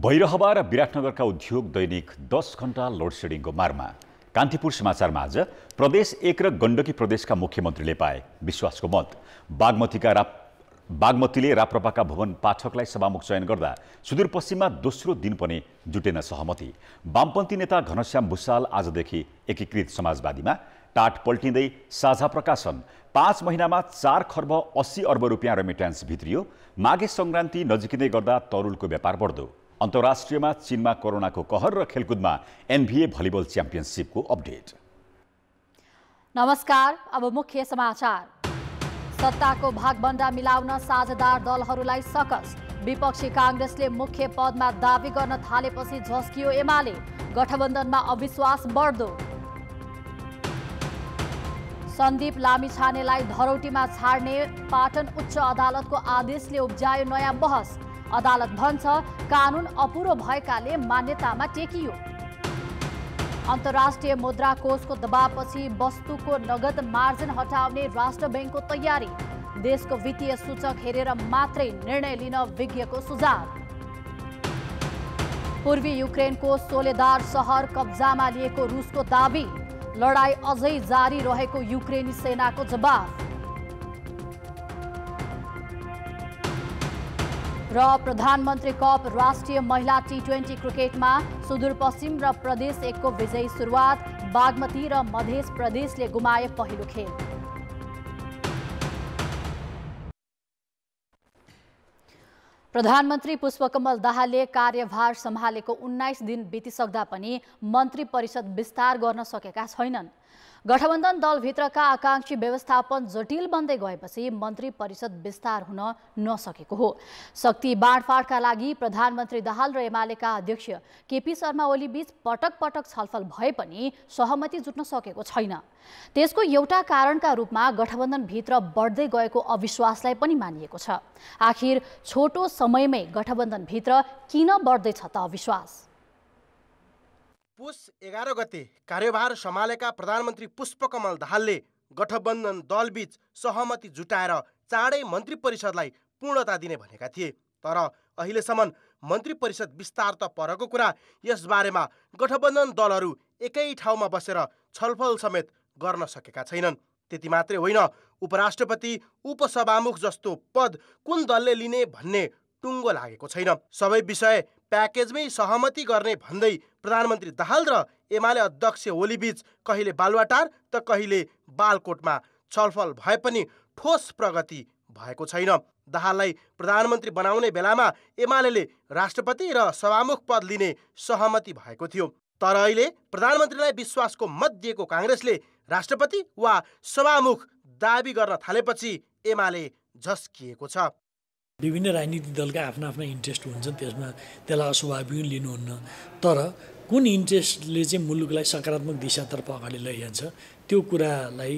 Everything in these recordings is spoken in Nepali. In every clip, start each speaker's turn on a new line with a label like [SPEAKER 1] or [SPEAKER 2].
[SPEAKER 1] भैरहवा र विराटनगरका उद्योग दैनिक 10 घण्टा लोड सेडिङको मारमा। कान्तिपुर समाचारमा आज प्रदेश 1 र गण्डकी प्रदेशका मुख्यमन्त्रीले पाए विश्वासको मत। बागमतीले राप्रपाका भवन पाठकलाई सभामुख चयन गर्दा सुदूरपश्चिममा दोस्रो दिन पनि जुटेन सहमति। वामपन्थी नेता घनश्याम भुसाल आजदेखि एकीकृत समाजवादीमा। टाट पल्टिँदै साझा प्रकाशन। 5 महिनामा 4 खर्ब 80 अर्ब रुपियाँ रेमिट्यान्स भित्रियो। माघे संक्रान्ति नजिकिँदै गर्दा तरुलको व्यापार बढ्दो। अन्तर्राष्ट्रियमा चीनमा कोरोनाको कहर र खेलकुदमा NBA भलिबल च्याम्पियनसिपको अपडेट।
[SPEAKER 2] नमस्कार, अब मुख्य समाचार। सत्ताको भागबण्डा मिलाउन साझेदार दलहरूलाई सकस। विपक्षी कांग्रेसले मुख्य पदमा दावी गर्न थालेपछि झस्कियो एमाले। गठबन्धनमा अविश्वास बढ्दो। सन्दीप लामिछानेलाई धरौटीमा छाड्ने पाटन उच्च अदालतको आदेशले उब्जायो नयाँ बहस। अदालत भन्छ कानुन अपुरो भएकाले मान्यतामा टेकियो। अन्तर्राष्ट्रिय मुद्रा कोषको दबावपछि वस्तुको नगद मार्जिन हटाउने राष्ट्र बैंकको तयारी। देशको वित्तीय सूचक हेरेर मात्रै निर्णय लिन विज्ञको सुझाव। पूर्वी युक्रेनको सोलेदार सहर कब्जामा लिएको रुसको दावी। लडाई अझै जारी रहेको युक्रेनी सेनाको जवाफ। र प्रधानमन्त्री कप राष्ट्रिय महिला T20 क्रिकेटमा सुदूरपश्चिम र प्रदेश 1 को विजयी सुरुवात। बागमती र मध्य प्रदेशले गुमाए पहिलो खेल। प्रधानमन्त्री पुष्पकमल दाहालले कार्यभार सम्हालेको 19 दिन बितिसक्दा पनि मन्त्री परिषद विस्तार गर्न सकेका छैनन्। गठबन्धन दलभित्रका आकांक्षी व्यवस्थापन जटिल बन्दै गएपछि मन्त्री परिषद विस्तार हुन नसकेको हो। शक्ति बाँडफाँडका लागि प्रधानमन्त्री दाहाल र एमालेका अध्यक्ष केपी शर्मा ओली बीच पटक पटक छलफल भए पनि सहमति जुट्न सकेको छैन। त्यसको एउटा कारणका रूपमा गठबन्धनभित्र बढ्दै गएको अविश्वासलाई पनि मानिएको छ। आखिर छोटो समयमै गठबन्धनभित्र किन बढ्दैछ त अविश्वास?
[SPEAKER 3] पुस 11 गते कार्यभार सम्हालेका प्रधानमन्त्री पुष्पकमल दाहालले गठबन्धन दलबीच सहमति जुटाएर चाँडै मन्त्री परिषदलाई पूर्णता दिने भनेका थिए। तर अहिलेसम्म मन्त्री परिषद विस्तार त परको कुरा, यसबारेमा गठबन्धन दलहरू एकै ठाउँमा बसेर छलफल समेत गर्न सकेका छैनन्। त्यति मात्रै होइन, उपराष्ट्रपति उपसभामुख जस्तो पद कुन दलले लिने भन्ने टुङ्गो लागेको छैन। सबै विषय प्याकेजमै सहमति गर्ने भन्दै प्रधानमन्त्री दाहाल र एमाले अध्यक्ष ओलीबीच कहिले बालुवाटार त कहिले बालकोटमा छलफल भए पनि ठोस प्रगति भएको छैन। दाहाललाई प्रधानमन्त्री बनाउने बेलामा एमालेले राष्ट्रपति र सभामुख पद लिने सहमति भएको थियो। तर अहिले प्रधानमन्त्रीलाई विश्वासको मत दिएको कांग्रेसले राष्ट्रपति वा सभामुख दावी गर्न थालेपछि एमाले झस्किएको छ।
[SPEAKER 4] विभिन्न राजनीतिक दलका आफ्ना आफ्ना इन्ट्रेस्ट हुन्छन्, त्यसमा त्यसलाई अस्वाभाविक लिनुहुन्न। तर कुन इन्ट्रेस्टले चाहिँ मुलुकलाई सकारात्मक दिशातर्फ अगाडि लैजान्छ त्यो कुरालाई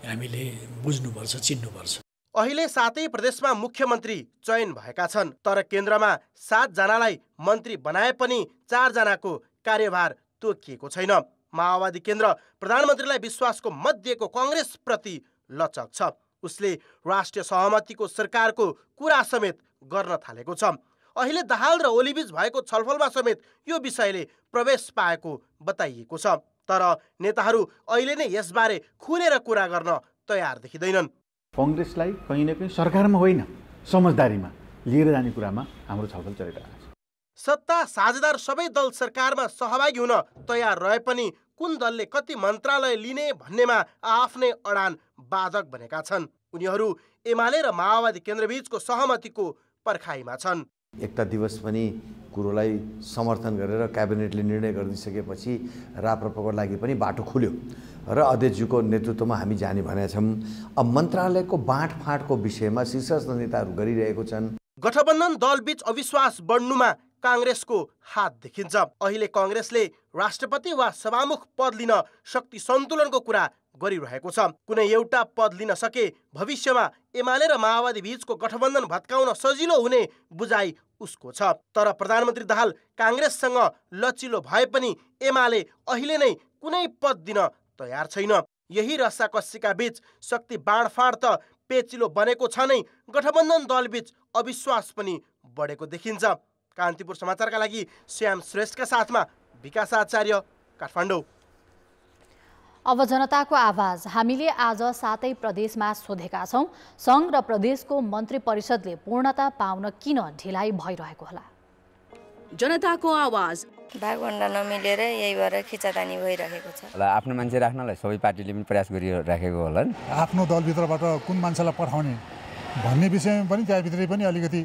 [SPEAKER 4] हामीले बुझ्नुपर्छ, चिन्नुपर्छ।
[SPEAKER 3] अहिले 7 प्रदेशमा मुख्यमन्त्री चयन भएका छन्, तर केन्द्रमा 7 जनालाई मन्त्री बनाए पनि 4 जनाको कार्यभार तोकिएको छैन। माओवादी केन्द्र प्रधानमन्त्रीलाई विश्वासको मत दिएको कांग्रेसप्रति लचक छ। उसले राष्ट्रिय सहमतिको सरकारको कुरा समेत गर्न थालेको छ। अहिले दाहाल र ओलीबीच भएको छलफलमा समेत यो विषयले प्रवेश पाएको बताइएको छ। तर नेताहरू अहिले नै यसबारे खुलेर कुरा गर्न तयार देखिँदैनन्।
[SPEAKER 5] कांग्रेसलाई कहीँ न कहीँ सरकारमा होइन समझदारीमा लिएर जाने कुरामा हाम्रो छलफल चलिरहेको छ।
[SPEAKER 3] सत्ता साझेदार सबै दल सरकारमा सहभागी हुन तयार रहे पनि कुन दलले कति मन्त्रालय लिने भन्नेमा आफ्नै अडान बाधक बनेका छन्। उनीहरू एमाले र माओवादी केन्द्रबीचको सहमतिको पर्खाइमा छन्।
[SPEAKER 6] एकता दिवस पनि कुरोलाई समर्थन गरेर क्याबिनेटले निर्णय गरिदिसकेपछि राप्रपाको लागि पनि बाटो खुल्यो र अध्यक्षज्यूको नेतृत्वमा हामी जाने भनेका छौँ। अब मन्त्रालयको बाँडफाँडको विषयमा शीर्षस्थ नेताहरू गरिरहेको छन्।
[SPEAKER 3] गठबन्धन दलबीच अविश्वास बढ्नुमा कांग्रेसको हात देखिन्छ। अहिले कांग्रेसले राष्ट्रपति वा सभामुख पद लिन शक्ति सन्तुलनको कुरा गरिरहेको छ। कुनै एउटा पद लिन सके भविष्यमा एमाले र माओवादी बीचको गठबन्धन भत्काउन सजिलो हुने बुझाइ उसको छ। तर प्रधानमन्त्री दाहाल कांग्रेससँग लचिलो भए पनि एमाले अहिले नै कुनै पद दिन तयार छैन। यही रस्साकस्सीका बीच शक्ति बाँडफाँड त पेचिलो बनेको छ नै, गठबन्धन दलबीच अविश्वास पनि बढेको देखिन्छ। कान्तिपुर समाचारका लागि श्याम श्रेष्ठका साथमा विकास आचार्य, काठमाडौँ।
[SPEAKER 2] अब जनताको आवाज हामीले आज 7 प्रदेशमा सोधेका छौं। संघ र प्रदेशको मन्त्री परिषदले पूर्णता पाउन किन ढिलाइ भइरहेको होला?
[SPEAKER 7] जनताको आवाज।
[SPEAKER 8] भागभण्डा नमिलेर यही भएर खिचातानी भइरहेको छ।
[SPEAKER 9] आफ्नो मान्छे राख्नलाई सबै पार्टीले पनि प्रयास गरिराखेको होला नि।
[SPEAKER 10] आफ्नो दलभित्रबाट कुन मान्छेलाई पठाउने भन्ने विषयमा पनि त्यहाँभित्रै पनि अलिकति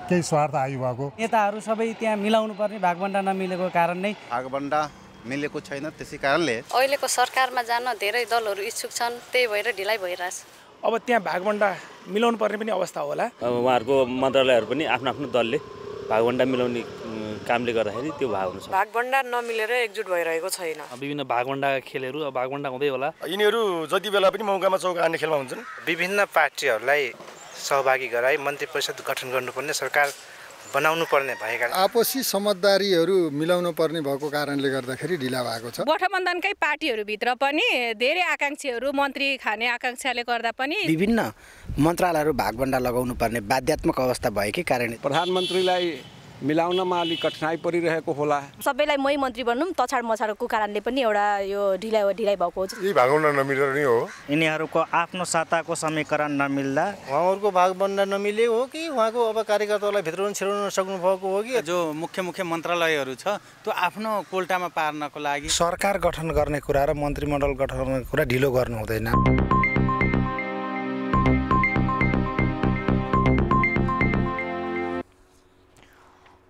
[SPEAKER 10] केही स्वार्थ आयो भएको।
[SPEAKER 11] नेताहरू सबै त्यहाँ मिलाउनु पर्ने भागभण्डा नमिलेको कारण नै
[SPEAKER 12] भागभण्डा मिलेको छैन। त्यसै कारणले
[SPEAKER 13] अहिलेको सरकारमा जान धेरै दलहरू इच्छुक छन्, त्यही भएर ढिलाइ भइरहेछ।
[SPEAKER 14] अब त्यहाँ भागभण्डा मिलाउनु पर्ने पनि अवस्था होला।
[SPEAKER 15] उहाँहरूको मन्त्रालयहरू पनि आफ्नो आफ्नो दलले भागभण्डा मिलाउने कामले गर्दाखेरि त्यो भाग हुनु सक्छ।
[SPEAKER 16] भागभण्डा नमिलेर एकजुट भइरहेको छैन।
[SPEAKER 15] विभिन्न भागभण्डाका खेलहरू भागभण्डा हुँदै होला।
[SPEAKER 17] यिनीहरू जति बेला पनि मौकामा चौका हान्ने खेलमा हुन्छन्।
[SPEAKER 18] विभिन्न पार्टीहरूलाई सहभागी गराई मन्त्री परिषद गठन गर्नुपर्ने, सरकार बनाउनु पर्ने भएका
[SPEAKER 19] आपसी समझदारीहरू मिलाउनु पर्ने भएको कारणले गर्दाखेरि ढिला भएको छ।
[SPEAKER 20] गठबन्धनकै पार्टीहरूभित्र पनि धेरै आकांक्षीहरू मन्त्री खाने आकांक्षाले गर्दा पनि
[SPEAKER 21] विभिन्न मन्त्रालयहरू भागभण्डा लगाउनु पर्ने बाध्यात्मक अवस्था भएकै कारण
[SPEAKER 22] प्रधानमन्त्रीलाई मिलाउनमा अलिक कठिनाइ परिरहेको होला।
[SPEAKER 20] सबैलाई मै मन्त्री बन्नु तछाड मछाडको कारणले पनि एउटा यो ढिलाइ भएको हो।
[SPEAKER 17] यी भागभण्डा नमिलेर नै हो।
[SPEAKER 23] यिनीहरूको आफ्नो सत्ताको समीकरण नमिल्दा
[SPEAKER 24] उहाँहरूको भागभण्डा नमिले हो कि उहाँको अब कार्यकर्तालाई भित्र छिराउन नसक्नु भएको हो कि
[SPEAKER 22] जो मुख्य मन्त्रालयहरू छ त्यो आफ्नो कोल्टामा पार्नको लागि
[SPEAKER 21] सरकार गठन गर्ने कुरा र मन्त्रीमण्डल गठन गर्ने कुरा ढिलो गर्नु हुँदैन।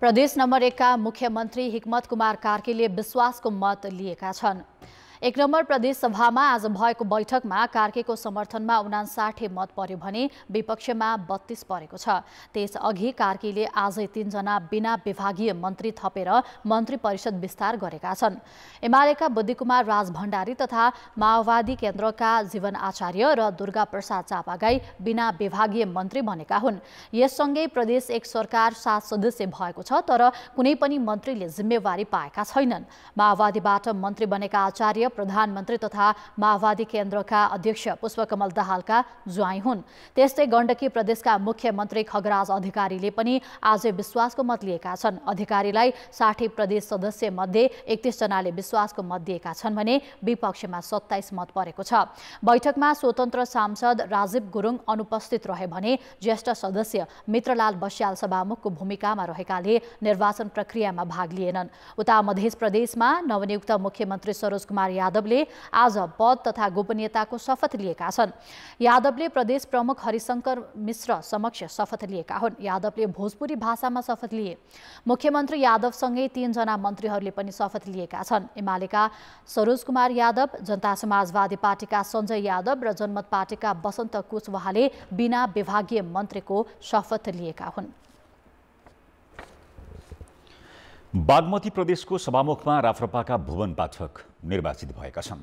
[SPEAKER 2] प्रदेश नम्बर 1 का मुख्यमन्त्री हिक्मत कुमार कार्कीले विश्वासको मत लिएका छन्। 1 नम्बर प्रदेश सभामा आज भएको बैठकमा कार्कीको समर्थनमा 59 मत पर्यो भने विपक्षमा 32 परेको छ। त्यसअघि कार्कीले आजै 3 जना बिना विभागीय मन्त्री थपेर मन्त्री परिषद विस्तार गरेका छन्। एमालेका बुद्धिकुमार राज भण्डारी तथा माओवादी केन्द्रका जीवन आचार्य र दुर्गा प्रसाद चापागाई बिना विभागीय मन्त्री बनेका हुन्। यससँगै प्रदेश 1 सरकार 7 सदस्य भएको छ, तर कुनै पनि मन्त्रीले जिम्मेवारी पाएका छैनन्। माओवादीबाट मन्त्री बनेका आचार्य प्रधानमन्त्री तथा माओवादी केन्द्रका अध्यक्ष पुष्पकमल दाहालका ज्वाइँ हुन्। त्यस्तै गण्डकी प्रदेशका मुख्यमन्त्री खगराज अधिकारीले पनि आज विश्वासको मत लिएका छन्। अधिकारीलाई 60 प्रदेश सदस्य मध्ये 31 जनाले विश्वासको मत दिएका छन् भने विपक्षमा 27 मत परेको छ। बैठकमा स्वतन्त्र सांसद राजीव गुरुङ अनुपस्थित रहे भने ज्येष्ठ सदस्य मित्रलाल बस्याल सभामुखको भूमिकामा रहेकाले निर्वाचन प्रक्रियामा भाग लिएनन्। उता मध्य प्रदेशमा नवनियुक्त मुख्यमन्त्री सरोज कुमार यादवले आज पद तथा गोपनीयताको शपथ लिएका छन्। यादवले प्रदेश प्रमुख हरिशंकर मिश्र समक्ष शपथ लिएका हुन्। यादवले भोजपुरी भाषामा शपथ लिए। मुख्यमन्त्री यादवसँगै 3 जना मन्त्रीहरूले पनि शपथ लिएका छन्। एमालेका सरोज कुमार यादव, जनता समाजवादी पार्टीका सञ्जय यादव र जनमत पार्टीका वसन्त कुशवाहाले बिना विभागीय मन्त्रीको शपथ लिएका हुन्।
[SPEAKER 1] बागमती प्रदेशको सभामुखमा राप्रपाका भुवन पाठक निर्वाचित भएका छन्।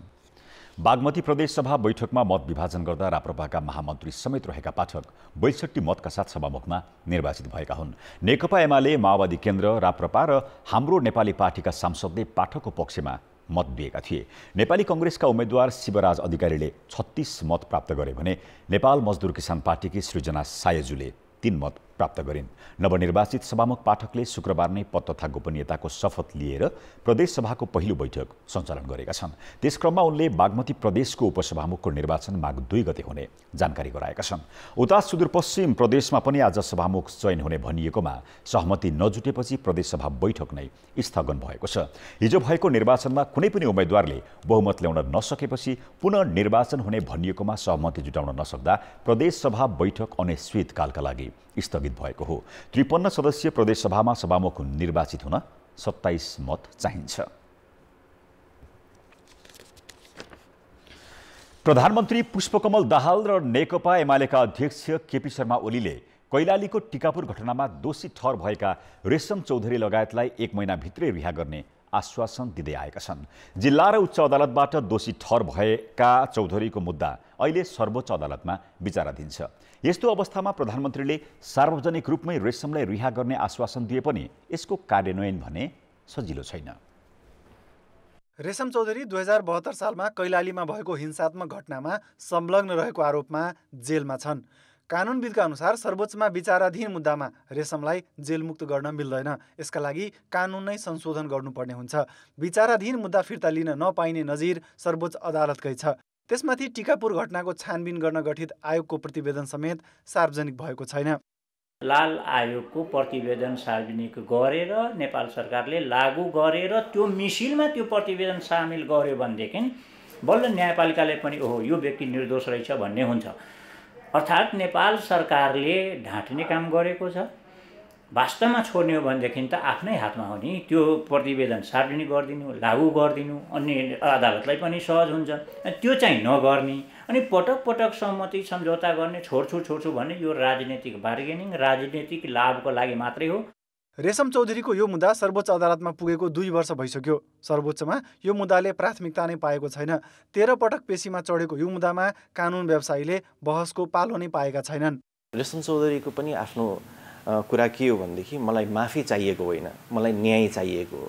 [SPEAKER 1] बागमती प्रदेश सभा बैठकमा मत विभाजन गर्दा राप्रपाका महामन्त्री समेत रहेका पाठक 62 मतका साथ सभामुखमा निर्वाचित भएका हुन्। नेकपा एमाले, माओवादी केन्द्र, राप्रपा र हाम्रो नेपाली पार्टीका सांसदले पाठकको पक्षमा मत दिएका थिए। नेपाली कांग्रेसका उम्मेद्वार शिवराज अधिकारीले 36 मत प्राप्त गरे भने नेपाल मजदुर किसान पार्टीकी सृजना सायजुले 3 मत प्राप्त गरिन्। नवनिर्वाचित सभामुख पाठकले शुक्रबार नै पद तथा गोपनीयताको शपथ लिएर प्रदेश सभाको पहिलो बैठक सञ्चालन गरेका छन्। त्यसक्रममा उनले बागमती प्रदेशको उपसभामुखको निर्वाचन माघ 2 गते हुने जानकारी गराएका छन्। उता सुदूरपश्चिम प्रदेशमा पनि आज सभामुख चयन हुने भनिएकोमा सहमति नजुटेपछि प्रदेश सभा बैठक नै स्थगन भएको छ। हिजो भएको निर्वाचनमा कुनै पनि उम्मेद्वारले बहुमत ल्याउन नसकेपछि पुनः निर्वाचन हुने भनिएकोमा सहमति जुटाउन नसक्दा प्रदेश सभा बैठक अनिश्चितकालका लागि स्थगित भएको हो। 53 सदस्यीय प्रदेश सभामा सभामुख निर्वाचित हुन 27 मत चाहिन्छ। प्रधानमन्त्री पुष्पकमल दाहाल र नेकपा एमालेका अध्यक्ष केपी शर्मा ओलीले कैलालीको टिकापुर घटनामा दोषी ठहर भएका रेशम चौधरी लगायतलाई 1 महिनाभित्रै रिहा गर्ने आश्वासन दिँदै आएका छन्। जिल्ला र उच्च अदालतबाट दोषी ठहर भएका चौधरीको मुद्दा अहिले सर्वोच्च अदालतमा विचाराधीन छ। यस्तो अवस्थामा प्रधानमन्त्रीले सार्वजनिक रूपमै रेशमलाई रिहा गर्ने आश्वासन दिए पनि यसको कार्यान्वयन भने सजिलो छैन।
[SPEAKER 25] रेशम चौधरी 2072 सालमा कैलालीमा भएको हिंसात्मक घटनामा संलग्न रहेको आरोपमा जेलमा छन्। कानुनविदका अनुसार सर्वोच्चमा विचाराधीन मुद्दामा रेशमलाई जेलमुक्त गर्न मिल्दैन। यसका लागि कानुन नै संशोधन गर्नुपर्ने हुन्छ। विचाराधीन मुद्दा फिर्ता लिन नपाइने नजिर सर्वोच्च अदालतकै छ। त्यसमाथि टिकापुर घटनाको छानबिन गर्न गठित आयोगको प्रतिवेदन समेत सार्वजनिक भएको छैन।
[SPEAKER 3] लाल आयोगको प्रतिवेदन सार्वजनिक गरेर नेपाल सरकारले लागू गरेर त्यो मिसिलमा त्यो प्रतिवेदन सामेल गर्यो भनेदेखि बल्ल न्यायपालिकाले पनि ओहो यो व्यक्ति निर्दोष रहेछ भन्ने हुन्छ। अर्थात् नेपाल सरकारले ढाँट्ने काम गरेको छ। वास्तवमा छोड्ने हो भनेदेखि त आफ्नै हातमा हो नि। त्यो प्रतिवेदन सार्वजनिक गरिदिनु, लागू गरिदिनु, अन्य अदालतलाई पनि सहज हुन्छ। त्यो चाहिँ नगर्ने अनि पटक पटक सहमति सम्झौता गर्ने, छोड्छु भन्ने यो राजनीतिक बार्गेनिङ, राजनीतिक लाभको लागि मात्रै हो।
[SPEAKER 25] रेशम चौधरीको यो मुद्दा सर्वोच्च अदालतमा पुगेको 2 वर्ष भइसक्यो। सर्वोच्चमा यो मुद्दाले प्राथमिकता नै पाएको छैन। 13 पटक पेशीमा चढेको यो मुद्दामा कानुन व्यवसायीले बहसको पालो नै पाएका छैनन्।
[SPEAKER 4] रेशम चौधरीको पनि आफ्नो कुरा के हो भनेदेखि मलाई माफी चाहिएको होइन, मलाई न्याय चाहिएको हो।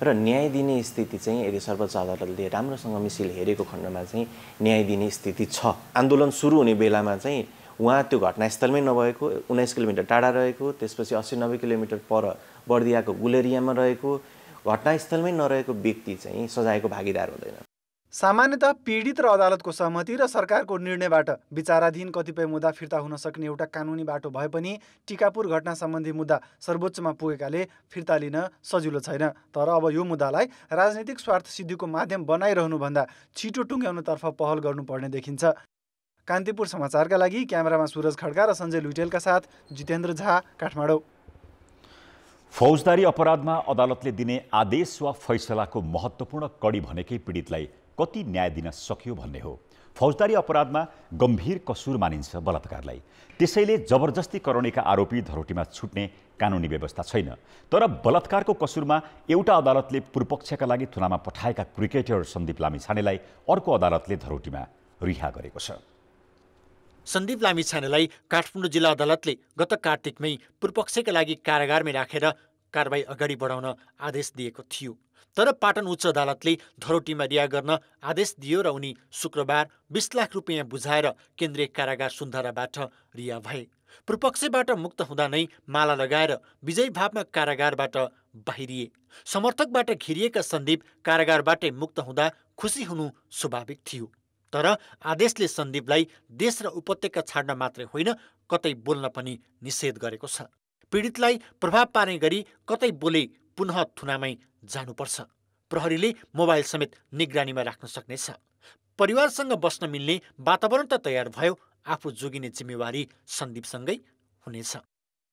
[SPEAKER 4] र न्याय दिने स्थिति चाहिँ यदि सर्वोच्च अदालतले राम्रोसँग मिसिल हेरेको खण्डमा चाहिँ न्याय दिने स्थिति छ। आन्दोलन सुरु हुने बेलामा चाहिँ उहाँ त्यो घटनास्थलमै नभएको, 19 किलोमिटर टाढा रहेको, त्यसपछि 80-90 किलोमिटर पर बर्दियाको गुलेरियामा रहेको, घटनास्थलमै नरहेको व्यक्ति चाहिँ सजायको भागीदार हुँदैन।
[SPEAKER 25] सामान्यतः पीडित र अदालतको सहमति र सरकारको निर्णयबाट विचाराधीन कतिपय मुद्दा फिर्ता हुन सक्ने एउटा कानुनी बाटो भए पनि टिकापुर घटना सम्बन्धी मुद्दा सर्वोच्चमा पुगेकाले फिर्ता लिन सजिलो छैन। तर अब यो मुद्दालाई राजनीतिक स्वार्थ सिद्धिको माध्यम बनाइरहनुभन्दा छिटो टुङ्ग्याउनतर्फ पहल गर्नुपर्ने देखिन्छ। कान्तिपुर समाचारका लागि क्यामेरामा सुरज खड्का र सञ्जय लुइटेलका साथ जितेन्द्र झा, काठमाडौँ।
[SPEAKER 1] फौजदारी अपराधमा अदालतले दिने आदेश वा फैसलाको महत्त्वपूर्ण कडी भनेकै पीडितलाई कति न्याय दिन सक्यो भन्ने हो। फौजदारी अपराधमा गम्भीर कसुर मानिन्छ बलात्कारलाई। त्यसैले जबरजस्ती कराउनेका आरोपी धरोटीमा छुट्ने कानुनी व्यवस्था छैन। तर बलात्कारको कसुरमा एउटा अदालतले पूर्वपक्षका लागि थुनामा पठाएका क्रिकेटर सन्दीप लामिछानेलाई अर्को अदालतले धरोटीमा रिहा गरेको छ।
[SPEAKER 5] सन्दीप लामिछानेलाई काठमाडौँ जिल्ला अदालतले गत कार्तिकमै पूर्वपक्षका लागि कारागारमै राखेर कारबाही अगाडि बढाउन आदेश दिएको थियो। तर पाटन उच्च अदालतले धरोटीमा रिहा गर्न आदेश दियो र उनी शुक्रबार 20 लाख रुपियाँ बुझाएर केन्द्रीय कारागार सुन्धाराबाट रिहा भए। पूर्वपक्षबाट मुक्त हुँदा नै माला लगाएर विजयी भावमा कारागारबाट बाहिरिए। समर्थकबाट घिरिएका सन्दीप कारागारबाटै मुक्त हुँदा खुसी हुनु स्वाभाविक थियो। तर आदेशले सन्दीपलाई देश र उपत्यका छाड्न मात्रै होइन, कतै बोल्न पनि निषेध गरेको छ। पीडितलाई प्रभाव पार्ने गरी कतै बोले पुनः थुनामै जानुपर्छ। प्रहरीले मोबाइल समेत निगरानीमा राख्न सक्नेछ। परिवारसँग बस्न मिल्ने वातावरण त तयार भयो, आफू जोगिने जिम्मेवारी सन्दीपसँगै हुनेछ।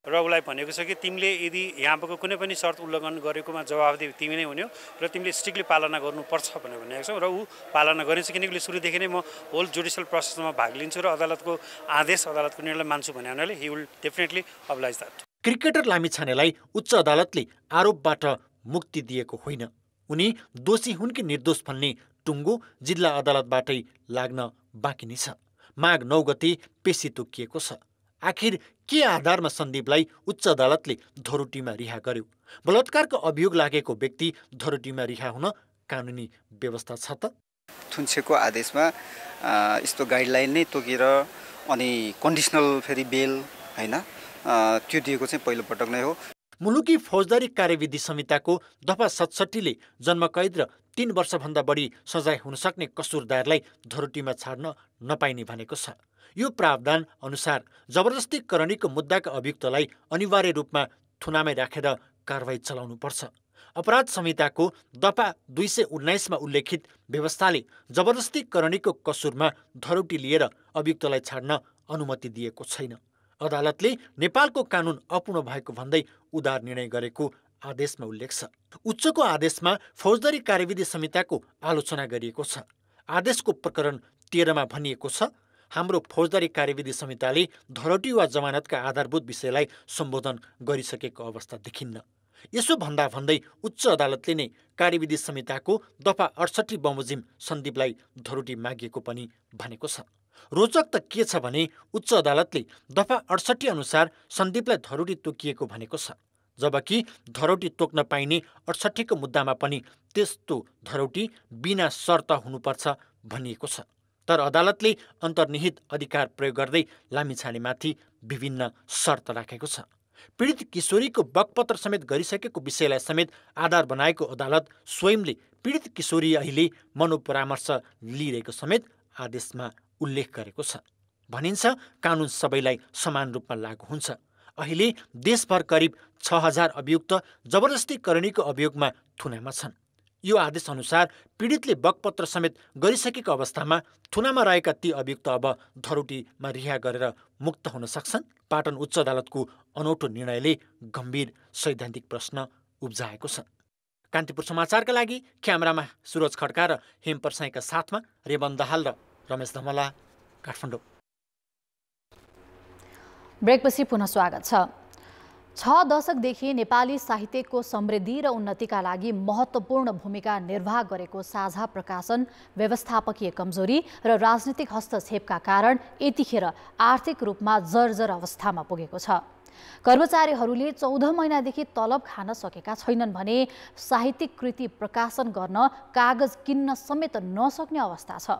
[SPEAKER 6] र उसलाई भनेको छ कि तिमीले यदि यहाँको कुनै पनि शर्त उल्लङ्घन गरेकोमा जवाफदेही तिमी नै हुने हो र तिमीले स्ट्रिक्टली पालना गर्नुपर्छ भनेर भनेको छ। र ऊ पालना गरिन्छ, किनकि सुरुदेखि नै म होल जुडिसियल प्रोसेसमा भाग लिन्छु र अदालतको आदेश, अदालतको निर्णय मान्छु भने हुनाले he will definitely oblige that.
[SPEAKER 5] Cricketer लामिछानेलाई उच्च अदालतले आरोपबाट मुक्ति दिएको होइन। उनी दोषी हुन् कि निर्दोष भन्ने टुङ्गो जिल्ला अदालतबाटै लाग्न बाँकी नै छ। माघ 9 गते पेशी तोकिएको छ। आखिर के आधारमा सन्दीपलाई उच्च अदालतले धरोटीमा रिहा गर्यो? बलात्कारको अभियोग लागेको व्यक्ति धरोटीमा रिहा हुन कानुनी व्यवस्था छ त?
[SPEAKER 7] थुन्सेको आदेशमा यस्तो गाइडलाइन नै तोकेर अनि कन्डिसनल फेरि बेल हैन त्यो दिएको चाहिँ पहिलो पटक नै हो।
[SPEAKER 5] मुलुकी फौजदारी कार्यविधि संहिताको दफा 67ले जन्मकैद र 3 वर्षभन्दा बढी सजाय हुन सक्ने कसुरदारलाई धरोटीमा छाड्न नपाइने भनेको छ। यो प्रावधान अनुसार जबरजस्ती करणीको मुद्दाका अभियुक्तलाई अनिवार्य रूपमा थुनामै राखेर कारबाही चलाउनुपर्छ। अपराध संहिताको दफा 219मा उल्लेखित व्यवस्थाले जबरजस्ती करणीको कसुरमा धरोटी लिएर अभियुक्तलाई छाड्न अनुमति दिएको छैन। अदालतले नेपालको कानुन अपूर्ण भएको भन्दै उदार निर्णय गरेको आदेशमा उल्लेख छ। उच्चको आदेशमा फौजदारी कार्यविधि संहिताको आलोचना गरिएको छ। आदेशको प्रकरण 13मा भनिएको छ, हाम्रो फौजदारी कार्यविधि संहिताले धरोटी वा जमानतका आधारभूत विषयलाई सम्बोधन गरिसकेको अवस्था देखिन्न। यसो भन्दा भन्दै उच्च अदालतले नै कार्यविधि संहिताको दफा 68 बमोजिम सन्दीपलाई धरोटी मागिएको पनि भनेको छ। रोचक त के छ भने उच्च अदालतले दफा 68 अनुसार सन्दीपलाई धरोटी तोकिएको भनेको छ, जबकि धरोटी तोक्न पाइने 68 को मुद्दामा पनि त्यस्तो धरोटी बिना शर्त हुनुपर्छ भनिएको छ। तर अदालतले अन्तर्निहित अधिकार प्रयोग गर्दै लामिछानेमाथि विभिन्न शर्त राखेको छ। पीडित किशोरीको बकपत्र समेत गरिसकेको विषयलाई समेत आधार बनाएको अदालत स्वयंले पीडित किशोरी अहिले मनोपरामर्श लिइरहेको समेत आदेशमा उल्लेख गरेको छ। भनिन्छ कानुन सबैलाई समान रूपमा लागू हुन्छ। अहिले देशभर करिब 6000 अभियुक्त जबरजस्ती करणीको अभियोगमा थुनामा छन्। यो आदेश अनुसार पीडितले बकपत्र समेत गरिसकेको अवस्थामा थुनामा रहेका ती अभियुक्त अब धरोटीमा रिहा गरेर मुक्त हुन सक्छन्। पाटन उच्च अदालतको अनौठो निर्णयले गम्भीर सैद्धान्तिक प्रश्न उब्जाएको छ। कान्तिपुर समाचारका लागि क्यामेरामा सुरज खड्का र हेम परसाईका साथमा रेबन दाहाल र रमेश धमला, काठमाडौँ।
[SPEAKER 2] ब्रेकपछि पुनः स्वागत छ। 6 दशकदेखि नेपाली साहित्यको समृद्धि र उन्नतिका लागि महत्त्वपूर्ण भूमिका निर्वाह गरेको साझा प्रकाशन व्यवस्थापकीय कमजोरी र राजनीतिक हस्तक्षेपका कारण यतिखेर आर्थिक रूपमा जर्जर अवस्थामा पुगेको छ। कर्मचारीहरूले 14 महिनादेखि तलब खान सकेका छैनन् भने साहित्यिक कृति प्रकाशन गर्न कागज किन्न समेत नसक्ने अवस्था छ।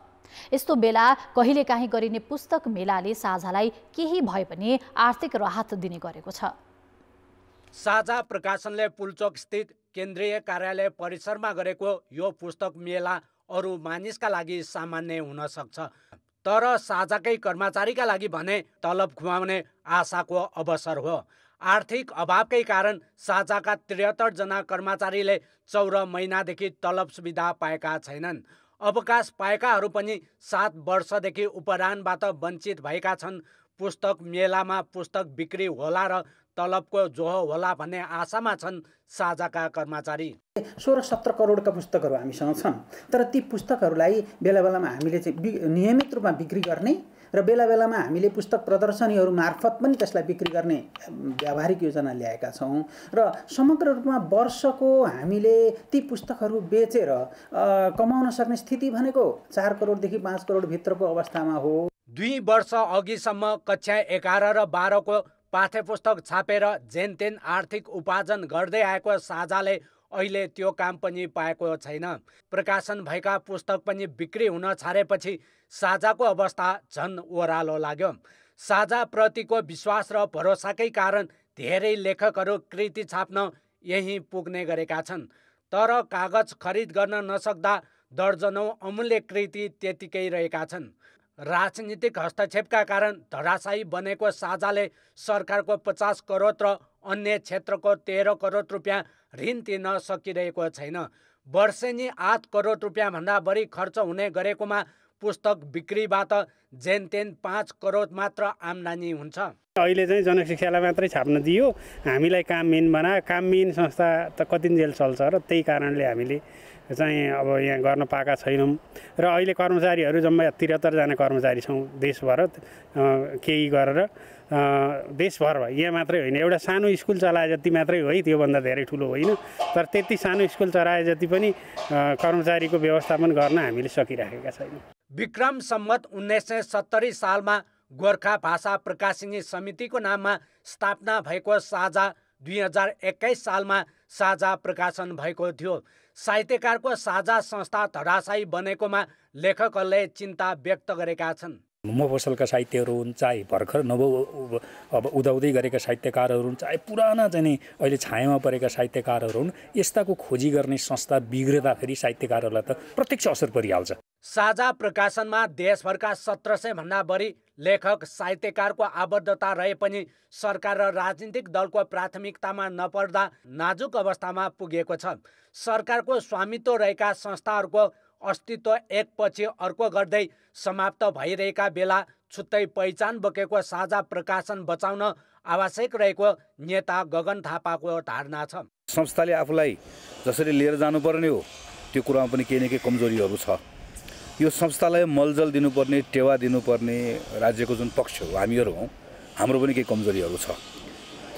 [SPEAKER 2] यस्तो बेला कहिलेकाहीँ गरिने पुस्तक मेलाले साझालाई केही भए पनि आर्थिक राहत दिने गरेको छ।
[SPEAKER 8] साझा प्रकाशनले पुल्चोक स्थित केन्द्रीय कार्यालय परिसरमा गरेको यो पुस्तक मेला अरू मानिसका लागि सामान्य हुन सक्छ, तर साझाकै कर्मचारीका लागि भने तलब खुवाउने आशाको अवसर हो। आर्थिक अभावकै कारण साझाका 73 जना कर्मचारीले 14 महिनादेखि तलब सुविधा पाएका छैनन्। अवकाश पाएकाहरू पनि 7 वर्षदेखि उपरानबाट वञ्चित भएका छन्। पुस्तक मेलामा पुस्तक बिक्री होला र तलबको जोहो होला भन्ने आशामा छन् साझाका कर्मचारी।
[SPEAKER 9] 16-17 करोडका पुस्तकहरू हामीसँग छन्, तर ती पुस्तकहरूलाई बेला बेलामा हामीले चाहिँ नियमित रूपमा बिक्री गर्ने र बेला बेलामा हामीले पुस्तक प्रदर्शनीहरू मार्फत पनि त्यसलाई बिक्री गर्ने व्यावहारिक योजना ल्याएका छौँ र समग्र रूपमा वर्षको हामीले ती पुस्तकहरू बेचेर कमाउन सक्ने स्थिति भनेको 4 करोडदेखि 5 करोड भित्रको अवस्थामा हो।
[SPEAKER 8] 2 वर्ष अघिसम्म कक्षा 11 र 12 को पाठ्यपुस्तक छापेर जेनतेन आर्थिक उपार्जन गर्दै आएको साझाले अहिले त्यो काम पनि पाएको छैन। प्रकाशन भएका पुस्तक पनि बिक्री हुन छाडेपछि साझाको अवस्था झन् ओह्रालो लाग्यो। साझाप्रतिको विश्वास र भरोसाकै कारण धेरै लेखकहरू कृति छाप्न यहीँ पुग्ने गरेका छन्, तर कागज खरिद गर्न नसक्दा दर्जनौं अमूल्य कृति त्यतिकै रहेका छन्। राजनीतिक हस्तक्षेपका कारण धराशायी बनेको साझाले सरकारको 50 करोड र अन्य क्षेत्रको 13 करोड रुपियाँ ऋण तिर्न सकिरहेको छैन। वर्षेनी 8 करोड रुपियाँ भन्दा बढी खर्च हुने गरेकोमा पुस्तक बिक्रीबाट जेनतेन 5 करोड मात्र आम्दानी हुन्छ।
[SPEAKER 10] अहिले चाहिँ जनशिक्षालाई मात्रै छाप्न दियो, हामीलाई काममिन बना। काममिन संस्था त कतिन्जेल चल्छ र त्यही कारणले हामीले चाहिँ अब यहाँ गर्न पाएका छैनौँ। र अहिले कर्मचारीहरू जम्मा 73 जना कर्मचारी छौँ देशभर, केही गरेर देशभर यहाँ मात्रै होइन, एउटा सानो स्कुल चलाए जति मात्रै हो है, त्योभन्दा धेरै ठुलो होइन, तर त्यति सानो स्कुल चलाए जति पनि कर्मचारीको व्यवस्थापन गर्न हामीले सकिराखेका छैनौँ।
[SPEAKER 8] विक्रम सम्मत 1970 सालमा गोर्खा भाषा प्रकाशिनी समितिको नाममा स्थापना भएको साझा 2021 सालमा साझा प्रकाशन भएको थियो। साहित्यकारको साझा संस्था धराशायी बनेकोमा लेखकहरूले चिन्ता व्यक्त गरेका छन्।
[SPEAKER 11] मफसलका साहित्यहरू हुन्, चाहे भर्खर अब उदाउँदै गरेका साहित्यकारहरू हुन्, चाहे पुराना चाहिँ अहिले छायामा परेका साहित्यकारहरू हुन्, यस्ताको खोजी गर्ने संस्था बिग्रदाखेरि साहित्यकारहरूलाई त प्रत्यक्ष असर परिहाल्छ।
[SPEAKER 8] साझा प्रकाशनमा देशभरका 1700 भन्दा बढी लेखक साहित्यकारको आबद्धता रहे पनि सरकार र राजनीतिक दलको प्राथमिकतामा नपर्दा नाजुक अवस्थामा पुगेको छ। सरकारको स्वामित्व रहेका संस्थाहरूको अस्तित्व एकपछि अर्को गर्दै समाप्त भइरहेका बेला छुट्टै पहिचान बोकेको साझा प्रकाशन बचाउन आवश्यक रहेको नेता गगन थापाको धारणा छ।
[SPEAKER 12] संस्थाले आफूलाई जसरी लिएर जानुपर्ने हो त्यो कुरामा पनि केही न केही कमजोरीहरू छ। यो संस्थालाई मलजल दिनुपर्ने, टेवा दिनुपर्ने राज्यको जुन पक्ष हो, हामीहरू हौँ, हाम्रो पनि केही कमजोरीहरू छ।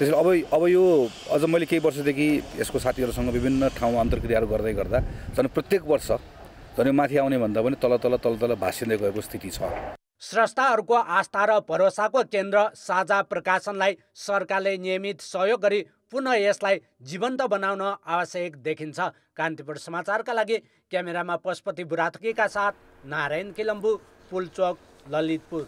[SPEAKER 12] त्यसैले अब यो अझ मैले केही वर्षदेखि यसको साथीहरूसँग विभिन्न ठाउँमा अन्तर्क्रियाहरू गर्दै गर्दा झन् प्रत्येक वर्ष झन् माथि आउने भन्दा पनि तल भासिँदै गएको स्थिति छ।
[SPEAKER 8] स्रष्टाहरूको आस्था र भरोसाको केन्द्र साझा प्रकाशनलाई सरकारले नियमित सहयोग गरी पुनः यसलाई जीवन्त बनाउन आवश्यक देखिन्छ। कान्तिपुर समाचारका लागि क्यामेरामा पशुपति बुढाथोकीका साथ नारायण किलम्बु, पुलचोक ललितपुर।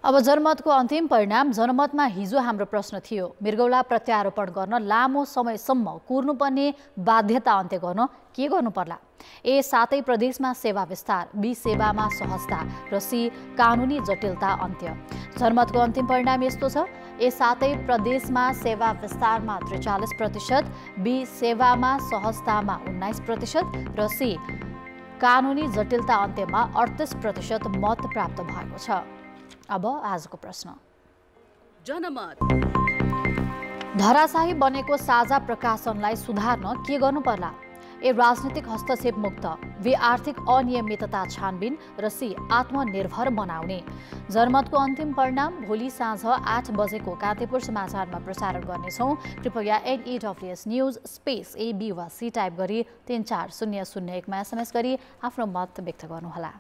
[SPEAKER 2] अब जनमतको अन्तिम परिणाम। जनमतमा हिजो हाम्रो प्रश्न थियो, मृगौला प्रत्यारोपण गर्न लामो समयसम्म कुर्नुपर्ने बाध्यता अन्त्य गर्न के गर्नुपर्ला? ए, 7 प्रदेशमा सेवा विस्तार, बी, सेवामा सहजता र सी, कानुनी जटिलता अन्त्य। जनमतको अन्तिम परिणाम यस्तो छ, ए, 7 प्रदेशमा सेवा विस्तारमा 43%, बी, सेवामा सहजतामा 19% र सी, कानुनी जटिलता अन्त्यमा 38% मत प्राप्त भएको छ। अब आजको प्रश्न।
[SPEAKER 13] जनमत
[SPEAKER 2] धराशाही बनेको साझा प्रकाशनलाई सुधार्न के गर्नुपर्ला? ए, राजनीतिक हस्तक्षेप मुक्त, बी, आर्थिक अनियमितता छानबिन र सी, आत्मनिर्भर बनाउने। जनमतको अन्तिम परिणाम भोलि साँझ 8 बजेको कान्तिपुर समाचारमा प्रसारण गर्नेछौँ। कृपया NEWS news space A, B वा C टाइप गरी 34001मा SMS गरी आफ्नो मत व्यक्त गर्नुहोला।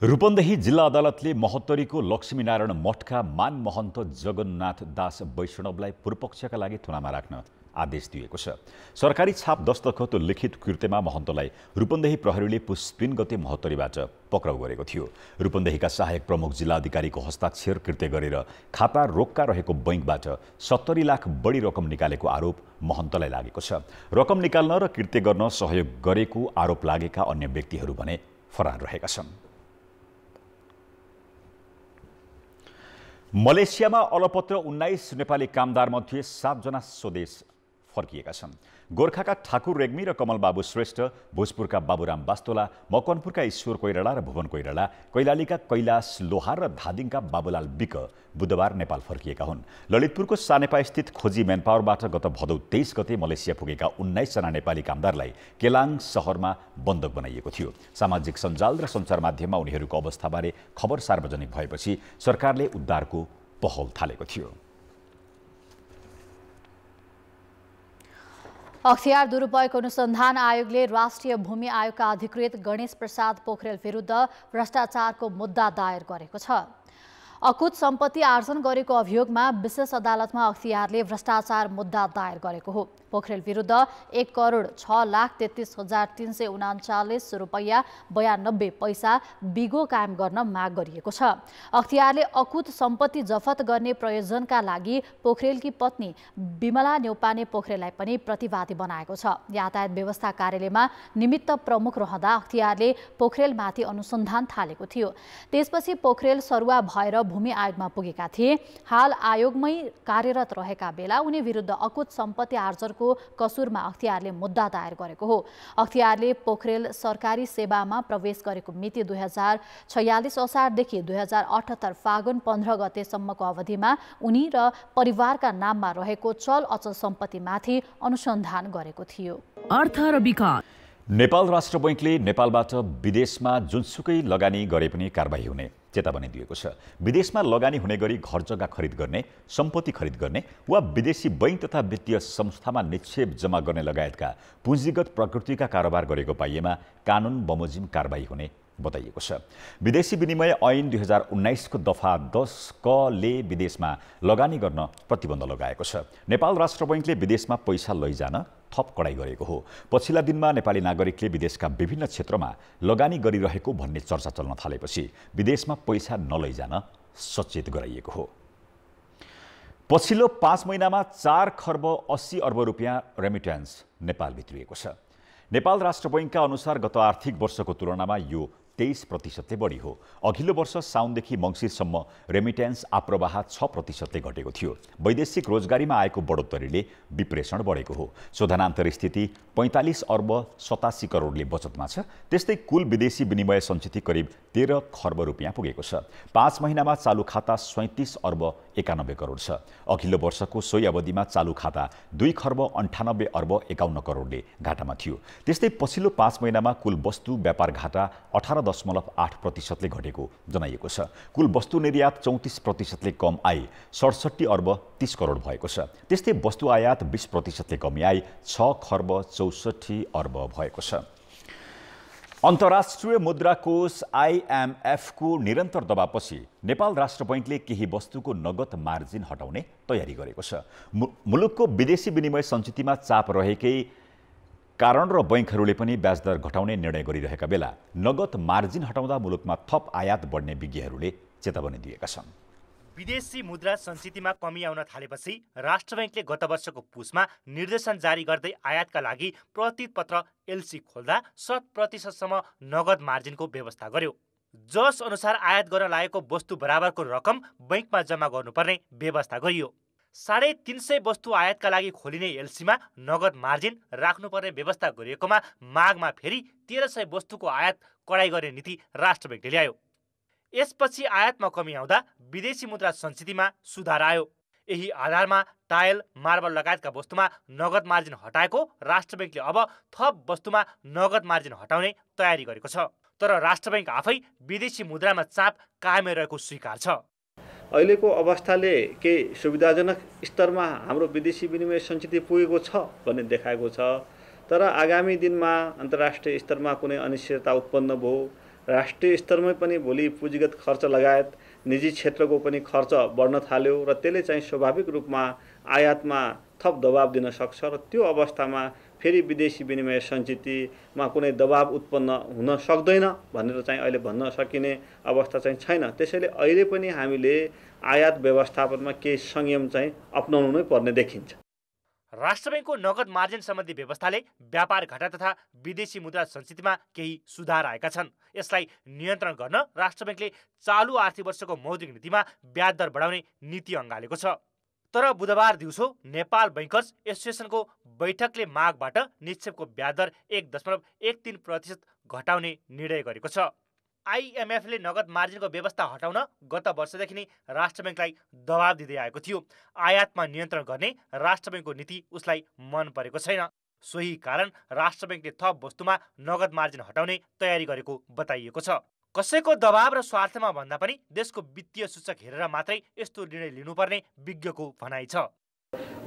[SPEAKER 1] रूपन्देही जिल्ला अदालतले महोत्तरीको लक्ष्मीनारायण मठका मानमहन्त जगन्नाथ दास वैष्णवलाई पूर्वपक्षका लागि थुनामा राख्न आदेश दिएको छ। सरकारी छाप दस्तखत लिखित कृत्यमा महन्तलाई रूपन्देही प्रहरीले पुस 3 गते महोत्तरीबाट पक्राउ गरेको थियो। रूपन्देहीका सहायक प्रमुख जिल्ला अधिकारीको हस्ताक्षर कृत्य गरेर खाता रोक्का रहेको बैंकबाट 70 लाख बढी रकम निकालेको आरोप महन्तलाई लागेको छ। रकम निकाल्न र कृत्य गर्न सहयोग गरेको आरोप लागेका अन्य व्यक्तिहरू भने फरार रहेका छन्। मलेसियामा अलपत्र 19 नेपाली कामदारमध्ये 7 जना स्वदेश फर्किएका छन्। गोर्खाका ठाकुर रेग्मी र कमलबाबु श्रेष्ठ, भोजपुरका बाबुराम बास्तोला, मकवानपुरका ईश्वर कोइराला र भुवन कोइराला, कैलालीका कैलाश लोहार र धादिङका बाबुलाल विक बुधबार नेपाल फर्किएका हुन्। ललितपुरको सानेपा स्थित खोजी म्यानपावरबाट गत भदौ 23 गते मलेसिया पुगेका 19 जना नेपाली कामदारलाई केलाङ सहरमा बन्धक बनाइएको थियो। सामाजिक सञ्जाल र सञ्चार माध्यममा उनीहरूको अवस्थाबारे खबर सार्वजनिक भएपछि सरकारले उद्धारको पहल थालेको थियो।
[SPEAKER 2] अख्तियार दुरुपयोग अनुसन्धान आयोगले राष्ट्रिय भूमि आयोगका अधिकृत गणेश प्रसाद पोखरेल विरुद्ध भ्रष्टाचारको मुद्दा दायर गरेको छ। अकुत सम्पत्ति आर्जन गरेको अभियोगमा विशेष अदालतमा अख्तियारले भ्रष्टाचार मुद्दा दायर गरेको हो। पोखरेल विरुद्ध 1,06,33,339 रुपैयाँ 92 पैसा बिगो कायम गर्न माग गरिएको छ। अख्तियारले अकुत सम्पत्ति जफत गर्ने प्रयोजनका लागि पोखरेलकी पत्नी बिमला न्यौपाने पोखरेललाई पनि प्रतिवादी बनाएको छ। यातायात व्यवस्था कार्यालयमा निमित्त प्रमुख रहँदा अख्तियारले पोखरेलमाथि अनुसन्धान थालेको थियो। त्यसपछि पोखरेल सरुवा भएर भूमि आयोगमा पुगेका थिए। हाल आयोगमै कार्यरत रहेका बेला उनी विरुद्ध अकुत सम्पत्ति आर्जनको कसुरमा अख्तियारले मुद्दा दायर गरेको हो। अख्तियारले पोखरेल सरकारी सेवामा प्रवेश गरेको मिति 2046 असारदेखि 2078 फागुन 15 गतेसम्मको अवधिमा उनी र परिवारका नाममा रहेको चल अचल सम्पत्तिमाथि अनुसन्धान गरेको थियो।
[SPEAKER 13] अर्थ र विकास।
[SPEAKER 1] नेपाल राष्ट्र बैंकले नेपालबाट विदेशमा जुनसुकै लगानी गरे पनि कारबाही हुने चेतावनी दिएको छ। विदेशमा लगानी हुने गरी घर जग्गा खरिद गर्ने, सम्पत्ति खरिद गर्ने वा विदेशी बैंक तथा वित्तीय संस्थामा निक्षेप जम्मा गर्ने लगायतका पुँजीगत प्रकृतिका कारोबार गरेको पाइएमा कानुन बमोजिम कारबाही हुने बताइएको छ। विदेशी विनिमय ऐन 2019 को दफा 10 क ले विदेशमा लगानी गर्न प्रतिबन्ध लगाएको छ। नेपाल राष्ट्र बैंकले विदेशमा पैसा लैजान थप कडाई गरेको हो। पछिल्ला दिनमा नेपाली नागरिकले विदेशका विभिन्न क्षेत्रमा लगानी गरिरहेको भन्ने चर्चा चल्न थालेपछि विदेशमा पैसा नलैजान सचेत गराइएको हो। पछिल्लो 5 महिनामा 4 खर्ब 80 अर्ब रुपियाँ रेमिट्यान्स नेपाल भित्रिएको छ। नेपाल राष्ट्र बैंकका अनुसार गत आर्थिक वर्षको तुलनामा यो 23% बढी हो। अघिल्लो वर्ष साउनदेखि मङ्सिरसम्म रेमिट्यान्स आप्रवाह 6% घटेको थियो। वैदेशिक रोजगारीमा आएको बढोत्तरीले विप्रेषण बढेको हो। शोधनान्तर स्थिति 45 अर्ब 87 करोडले बचतमा छ। त्यस्तै कुल विदेशी विनिमय सञ्चित करिब 13 खर्ब रुपियाँ पुगेको छ। 5 महिनामा चालु खाता 37 अर्ब 91 करोड छ। अघिल्लो वर्षको सोही अवधिमा चालु खाता 2 खर्ब 98 अर्ब 51 करोडले घाटामा थियो। त्यस्तै पछिल्लो 5 महिनामा कुल वस्तु व्यापार घाटा 18.8%ले घटेको जनाइएको छ। कुल वस्तु निर्यात 34%ले कम आए 67 अर्ब 30 करोड भएको छ। त्यस्तै वस्तु आयात 20%ले कमी आए 6 खर्ब 64 अर्ब भएको छ। अन्तर्राष्ट्रिय मुद्रा कोष IMF को निरन्तर दबावपछि नेपाल राष्ट्र बैंकले केही वस्तुको नगद मार्जिन हटाउने तयारी गरेको छ। मुलुकको विदेशी विनिमय सञ्चितमा चाप रहेकै कारण र बैंकहरूले पनि ब्याज दर घटाउने निर्णय गरिरहेका बेला नगद मार्जिन हटाउँदा मुलुकमा थप आयात बढ्ने विज्ञहरूले चेतावनी दिएका छन्।
[SPEAKER 14] विदेशी मुद्रा संचितिमा कमी आउन थालेपछि राष्ट्र बैंकले गत वर्षको पुसमा निर्देशन जारी गर्दै आयातका लागि प्रतिपत्र एलसी खोल्दा 100% नगद मार्जिनको व्यवस्था गर्यो। जस अनुसार आयात गर्न लागेको वस्तु बराबरको रकम बैंकमा जम्मा गर्नुपर्ने व्यवस्था गरियो। 350 वस्तु आयातका लागि खोलिने एलसीमा नगद मार्जिन राख्नुपर्ने व्यवस्था गरिएकोमा मागमा फेरि 1300 वस्तुको आयात कडाई गर्ने नीति राष्ट्र बैंकले ल्यायो। यसपछि आयातमा कमी आउँदा विदेशी मुद्रा संचितिमा सुधार आयो। यही आधारमा टायल, मार्बल लगायतका वस्तुमा नगद मार्जिन हटाएको राष्ट्र बैंकले अब थप वस्तुमा नगद मार्जिन हटाउने तयारी गरेको छ। तर राष्ट्र बैंक आफै विदेशी मुद्रामा चाप कायमै रहेको स्वीकार छ।
[SPEAKER 15] अहिलेको अवस्थाले केही सुविधाजनक स्तरमा हाम्रो विदेशी विनिमय सञ्चिति पुगेको छ भन्ने देखाएको छ। तर आगामी दिनमा अन्तर्राष्ट्रिय स्तरमा कुनै अनिश्चितता उत्पन्न भयो, राष्ट्रिय स्तरमै पनि भोलि पुँजीगत खर्च लगायत निजी क्षेत्रको पनि खर्च बढ्न थाल्यो र त्यसले चाहिँ स्वाभाविक रूपमा आयातमा थप दबाब दिन सक्छ र त्यो अवस्थामा फेरि विदेशी विनिमय सञ्चितिमा कुनै दबाब उत्पन्न हुन सक्दैन भनेर चाहिँ अहिले भन्न सकिने अवस्था चाहिँ छैन। त्यसैले अहिले पनि हामीले आयात व्यवस्थापनमा केही संयम चाहिँ अपनाउनु नै पर्ने देखिन्छ।
[SPEAKER 14] राष्ट्र बैंकको नगद मार्जिन सम्बन्धी व्यवस्थाले व्यापार घाटा तथा विदेशी मुद्रा संचितिमा केही सुधार आएका छन्। यसलाई नियन्त्रण गर्न राष्ट्र बैंकले चालु आर्थिक वर्षको मौद्रिक नीतिमा ब्याज दर बढाउने नीति अँगालेको छ। तर बुधबार दिउँसो नेपाल बैंकर्स एसोसिएसनको बैठकले मागबाट निक्षेपको ब्याज दर 1.13% घटाउने निर्णय गरेको छ। आईएमएफले नगद मार्जिनको व्यवस्था हटाउन गत वर्षदेखि नै राष्ट्र बैंकलाई दबाब दिँदै आएको थियो। आयातमा नियन्त्रण गर्ने राष्ट्र बैंकको नीति उसलाई मन परेको छैन। सोही कारण राष्ट्र बैंकले थप वस्तुमा नगद मार्जिन हटाउने तयारी गरेको बताइएको छ। कसैको दबाब र स्वार्थमा भन्दा पनि देशको वित्तीय सूचक हेरेर मात्रै यस्तो निर्णय लिनुपर्ने विज्ञको भनाइ छ।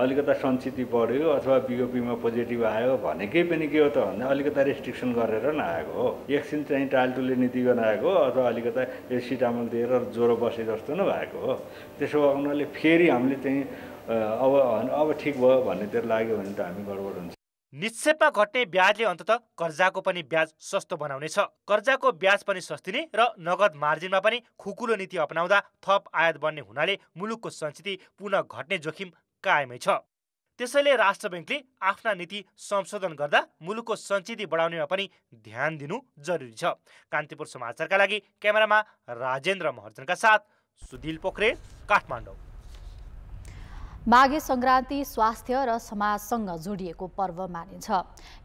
[SPEAKER 12] अलिकता सञ्चिति बढ्यो अथवा बिओपीमा पोजिटिभ आयो भनेकै पनि के हो त भन्दा अलिकता रेस्ट्रिक्सन गरेर नआएको हो। एकछिन चाहिँ टालटुले नीति बनाएको अथवा अलिकता सिटामल दिएर ज्वरो बसे जस्तो नै भएको हो। त्यसो गर्नाले फेरि हामीले चाहिँ अब ठिक भयो भन्नेतिर लाग्यो भने त हामी गडबड हुन्छ।
[SPEAKER 14] निक्षेपमा घट्ने ब्याजले अन्ततः कर्जाको पनि ब्याज सस्तो बनाउनेछ। कर्जाको ब्याज पनि सस्तिने र नगद मार्जिनमा पनि खुकुलो नीति अपनाउँदा थप आयात बढ्ने हुनाले मुलुकको सञ्चिति पुनः घट्ने जोखिम कायमै छ। त्यसैले राष्ट्र बैंकले आफ्ना नीति संशोधन गर्दा मुलुकको सञ्चिति बढाउनेमा पनि ध्यान दिनु जरुरी छ। कान्तिपुर समाचारका लागि क्यामेरामा राजेन्द्र महर्जनका साथ सुधिल पोखरेल, काठमाडौँ।
[SPEAKER 2] माघे संक्रान्ति स्वास्थ्य र समाजसँग जोडिएको पर्व मानिन्छ।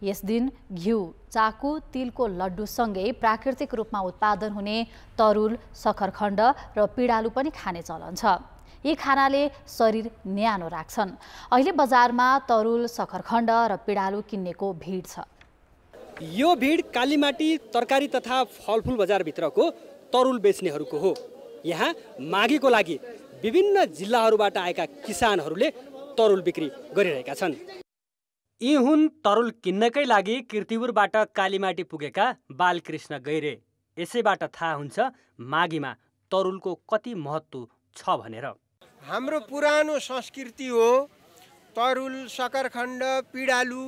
[SPEAKER 2] यस दिन घिउ, चाकु, तिलको लड्डुसँगै प्राकृतिक रूपमा उत्पादन हुने तरुल, सखरखण्ड र पिडालु पनि खाने चलन छ। यी खानाले शरीर न्यानो राख्छन्। अहिले बजारमा तरुल, सखरखण्ड र पिडालु किन्नेको भिड छ।
[SPEAKER 16] यो भिड कालीमाटी तरकारी तथा फलफुल बजारभित्रको तरुल बेच्नेहरूको हो। यहाँ माघीको लागि विभिन्न जिल्लाहरूबाट आएका किसानहरूले तरुल बिक्री गरिरहेका छन्। यी हुन् तरुल किन्नकै लागि किर्तिपुरबाट कालीमाटी पुगेका बालकृष्ण गैरे। यसैबाट थाहा हुन्छ माघीमा तरुलको कति महत्त्व छ भनेर।
[SPEAKER 18] हाम्रो पुरानो संस्कृति हो। तरुल, सकरखण्ड, पिडालु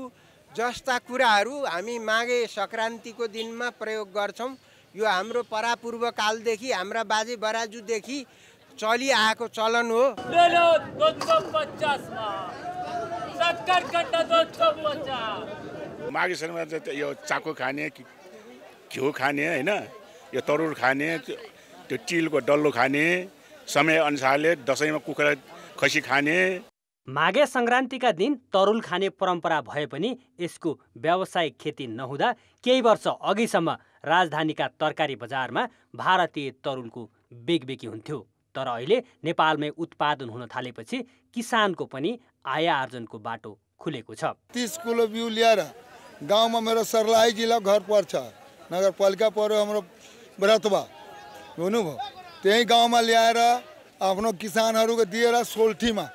[SPEAKER 18] जस्ता कुराहरू हामी माघे सङ्क्रान्तिको दिनमा प्रयोग गर्छौँ। यो हाम्रो परापूर्व कालदेखि हाम्रा बाजे बराजुदेखि चलिआएको चलन हो।
[SPEAKER 19] माघे सङ्क्रान्ति यो चाको खाने, घिउ खाने होइन, यो तरुल खाने, त्यो तिलको डल्लो खाने, समय अनुसारले दसैँमा कुखुरा खसी खाने।
[SPEAKER 16] माघे सङ्क्रान्तिका दिन तरुल खाने परम्परा भए पनि यसको व्यावसायिक खेती नहुँदा केही वर्ष अघिसम्म राजधानीका तरकारी बजारमा भारतीय तरुलको बेगबेगी हुन्थ्यो। तर अहिले नेपालमै उत्पादन हुन थालेपछि किसानको पनि आय आर्जनको बाटो खुलेको छ।
[SPEAKER 26] 30 किलो बिउ लिएर गाउँमा मेरो सर्लाही जिल्ला घर पर्छ, नगरपालिका पर्यो हाम्रो बरतवा हुनुभयो। त्यही गाउँमा ल्याएर आफ्नो किसानहरूको दिएर सोल्ठीमा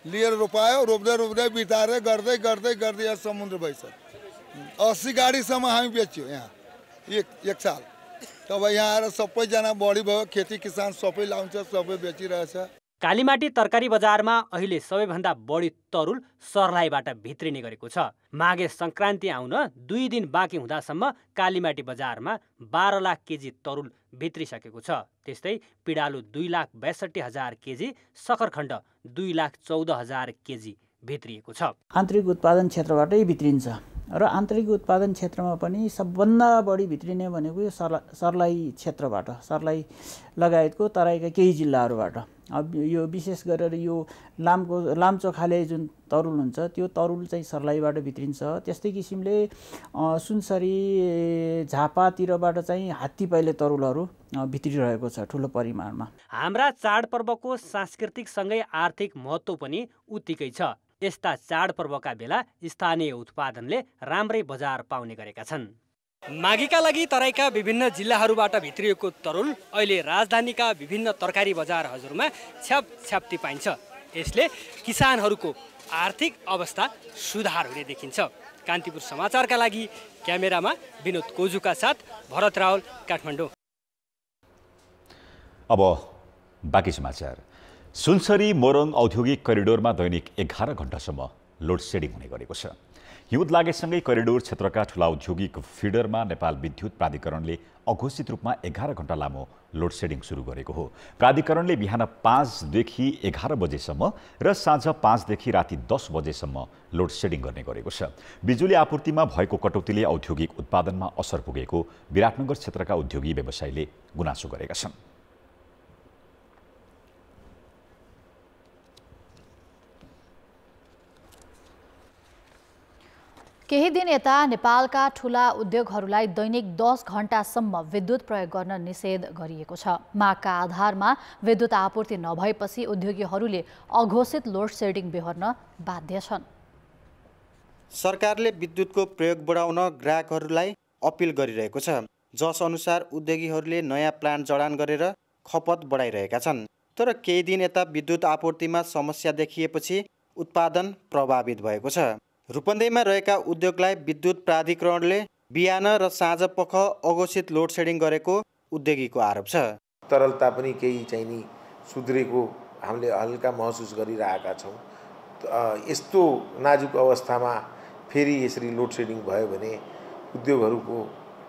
[SPEAKER 26] लिएर रोपायो। रोप्दै रोप्दै बिताएर गर्दै गर्दै गर्दै यहाँ समुद्र भइसक्यो। 80 गाडीसम्म हामी बेच्यौँ यहाँ एक साल। तब यहाँ आएर सबैजना बढी भयो, खेती किसान सबै लाउँछ, सबै बेचिरहेछ।
[SPEAKER 16] कालीमाटी तरकारी बजारमा अहिले सबैभन्दा बढी तरुल सर्लाहीबाट भित्रिने गरेको छ। माघे संक्रान्ति आउन 2 दिन बाँकी हुँदासम्म कालीमाटी बजारमा 12 लाख केजी तरुल भित्रिसकेको छ। त्यस्तै पिडालु 2,62,000 केजी, सखरखण्ड 2,14,000 केजी भित्रिएको छ।
[SPEAKER 9] आन्तरिक उत्पादन क्षेत्रबाटै भित्रिन्छ र आन्तरिक उत्पादन क्षेत्रमा पनि सबभन्दा बढी भित्रिने भनेको यो सर्लाही क्षेत्रबाट, सर्लाही लगायतको तराईका केही जिल्लाहरूबाट। अब यो विशेष गरेर यो लाम्चो खाले जुन तरुल हुन्छ त्यो तरुल चाहिँ सर्लाहीबाट भित्रिन्छ। त्यस्तै किसिमले सुनसरी झापातिरबाट चाहिँ हात्ती पाइले तरुलहरू भित्रिरहेको छ ठुलो परिमाणमा।
[SPEAKER 16] हाम्रा चाडपर्वको सांस्कृतिकसँगै आर्थिक महत्त्व पनि उत्तिकै छ। यस्ता चाडपर्वका बेला स्थानीय उत्पादनले राम्रै बजार पाउने गरेका छन्। माघीका लागि तराईका विभिन्न जिल्लाहरूबाट भित्रिएको तरुल अहिले राजधानीका विभिन्न तरकारी बजारहरूमा छ्यापछ्याप्ती पाइन्छ। यसले किसानहरूको आर्थिक अवस्था सुधार हुने देखिन्छ। कान्तिपुर समाचारका लागि क्यामेरामा विनोद कोजुका साथ भरत रावल, काठमाडौँ।
[SPEAKER 1] अब बाँकी समाचार। सुनसरी मोरङ औद्योगिक करिडोरमा दैनिक 11 घण्टासम्म लोड सेडिङ हुने गरेको छ। हिउँद लागेसँगै करिडोर क्षेत्रका ठुला औद्योगिक फिडरमा नेपाल विद्युत प्राधिकरणले अघोषित रूपमा 11 घण्टा लामो लोड सेडिङ सुरु गरेको हो। प्राधिकरणले बिहान 5 देखि 11 बजेसम्म र साँझ 5 देखि राति 10 बजेसम्म लोड सेडिङ गर्ने गरेको छ। बिजुली आपूर्तिमा भएको कटौतीले औद्योगिक उत्पादनमा असर पुगेको विराटनगर क्षेत्रका उद्योगी व्यवसायीले गुनासो गरेका छन्।
[SPEAKER 2] केही दिन यता नेपालका ठूला उद्योगहरूलाई दैनिक 10 घण्टासम्म विद्युत प्रयोग गर्न निषेध गरिएको छ। मागका आधारमा विद्युत आपूर्ति नभएपछि उद्योगीहरूले अघोषित लोड सेडिङ बेहोर्न बाध्य छन्।
[SPEAKER 17] सरकारले विद्युतको प्रयोग बढाउन ग्राहकहरूलाई अपिल गरिरहेको छ, जस अनुसार उद्योगीहरूले नयाँ प्लान्ट जडान गरेर खपत बढाइरहेका छन्। तर केही दिन यता विद्युत आपूर्तिमा समस्या देखिएपछि उत्पादन प्रभावित भएको छ। रूपन्देहीमा रहेका उद्योगलाई विद्युत प्राधिकरणले बिहान र साँझ पख अघोषित लोड सेडिङ गरेको उद्योगीको आरोप छ।
[SPEAKER 20] तरलता पनि केही चाहिँ नि सुध्रेको हामीले हल्का महसुस गरिरहेका छौँ। यस्तो नाजुक अवस्थामा फेरि यसरी लोड सेडिङ भयो भने उद्योगहरूको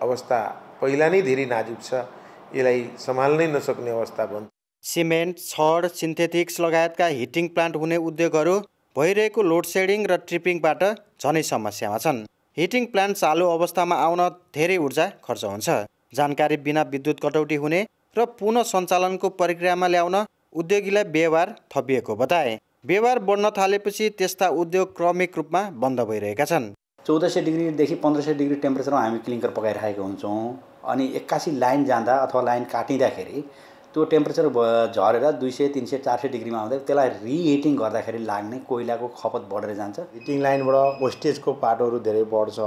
[SPEAKER 20] अवस्था पहिला नै धेरै नाजुक छ, यसलाई सम्हाल्नै नसक्ने अवस्था बन्छ।
[SPEAKER 17] सिमेन्ट, छड, सिन्थेटिक्स लगायतका हिटिङ प्लान्ट हुने उद्योगहरू भइरहेको लोड सेडिङ र ट्रिपिङबाट झनै समस्यामा छन्। हिटिङ प्लान्ट चालु अवस्थामा आउन धेरै ऊर्जा खर्च हुन्छ। जानकारी बिना विद्युत कटौती हुने र पुनः सञ्चालनको प्रक्रियामा ल्याउन उद्योगीलाई व्यवहार थपिएको बताए। व्यवहार बढ्न थालेपछि त्यस्ता उद्योग क्रमिक रूपमा बन्द भइरहेका छन्।
[SPEAKER 21] 1400 डिग्रीदेखि 1500 डिग्री टेम्परेचरमा हामी क्लिङ्कर पकाइरहेका हुन्छौँ। अनि 81 लाइन जाँदा अथवा लाइन काटिँदाखेरि त्यो टेम्परेचर झरेर 200, 300, 400 डिग्रीमा आउँदा त्यसलाई रिहिटिङ गर्दाखेरि लाग्ने कोइलाको खपत बढेर जान्छ।
[SPEAKER 22] हिटिङ लाइनबाट वेस्टेजको पाटोहरू धेरै बढ्छ।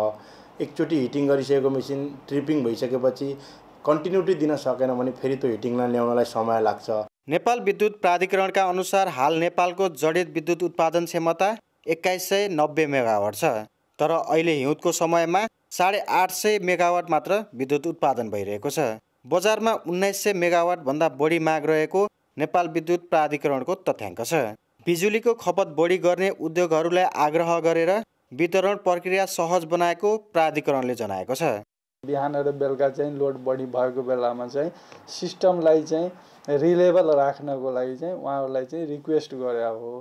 [SPEAKER 22] एकचोटि हिटिङ गरिसकेको मेसिन ट्रिपिङ भइसकेपछि कन्टिन्युटी दिन सकेन भने फेरि त्यो हिटिङ लाइन ल्याउनलाई समय लाग्छ।
[SPEAKER 17] नेपाल विद्युत प्राधिकरणका अनुसार हाल नेपालको जडित विद्युत उत्पादन क्षमता 2190 मेगावाट छ। तर अहिले हिउँदको समयमा 850 मेगावाट मात्र विद्युत उत्पादन भइरहेको छ। बजारमा 1900 मेगावाट भन्दा बढी माग रहेको नेपाल विद्युत प्राधिकरणको तथ्याङ्क छ। बिजुलीको खपत बढी गर्ने उद्योगहरूलाई आग्रह गरेर वितरण प्रक्रिया सहज बनाएको प्राधिकरणले जनाएको छ।
[SPEAKER 25] बिहान र बेलुका चाहिँ लोड बढी भएको बेलामा चाहिँ सिस्टमलाई चाहिँ रिलेबल राख्नको लागि चाहिँ उहाँहरूलाई चाहिँ रिक्वेस्ट गरे हो।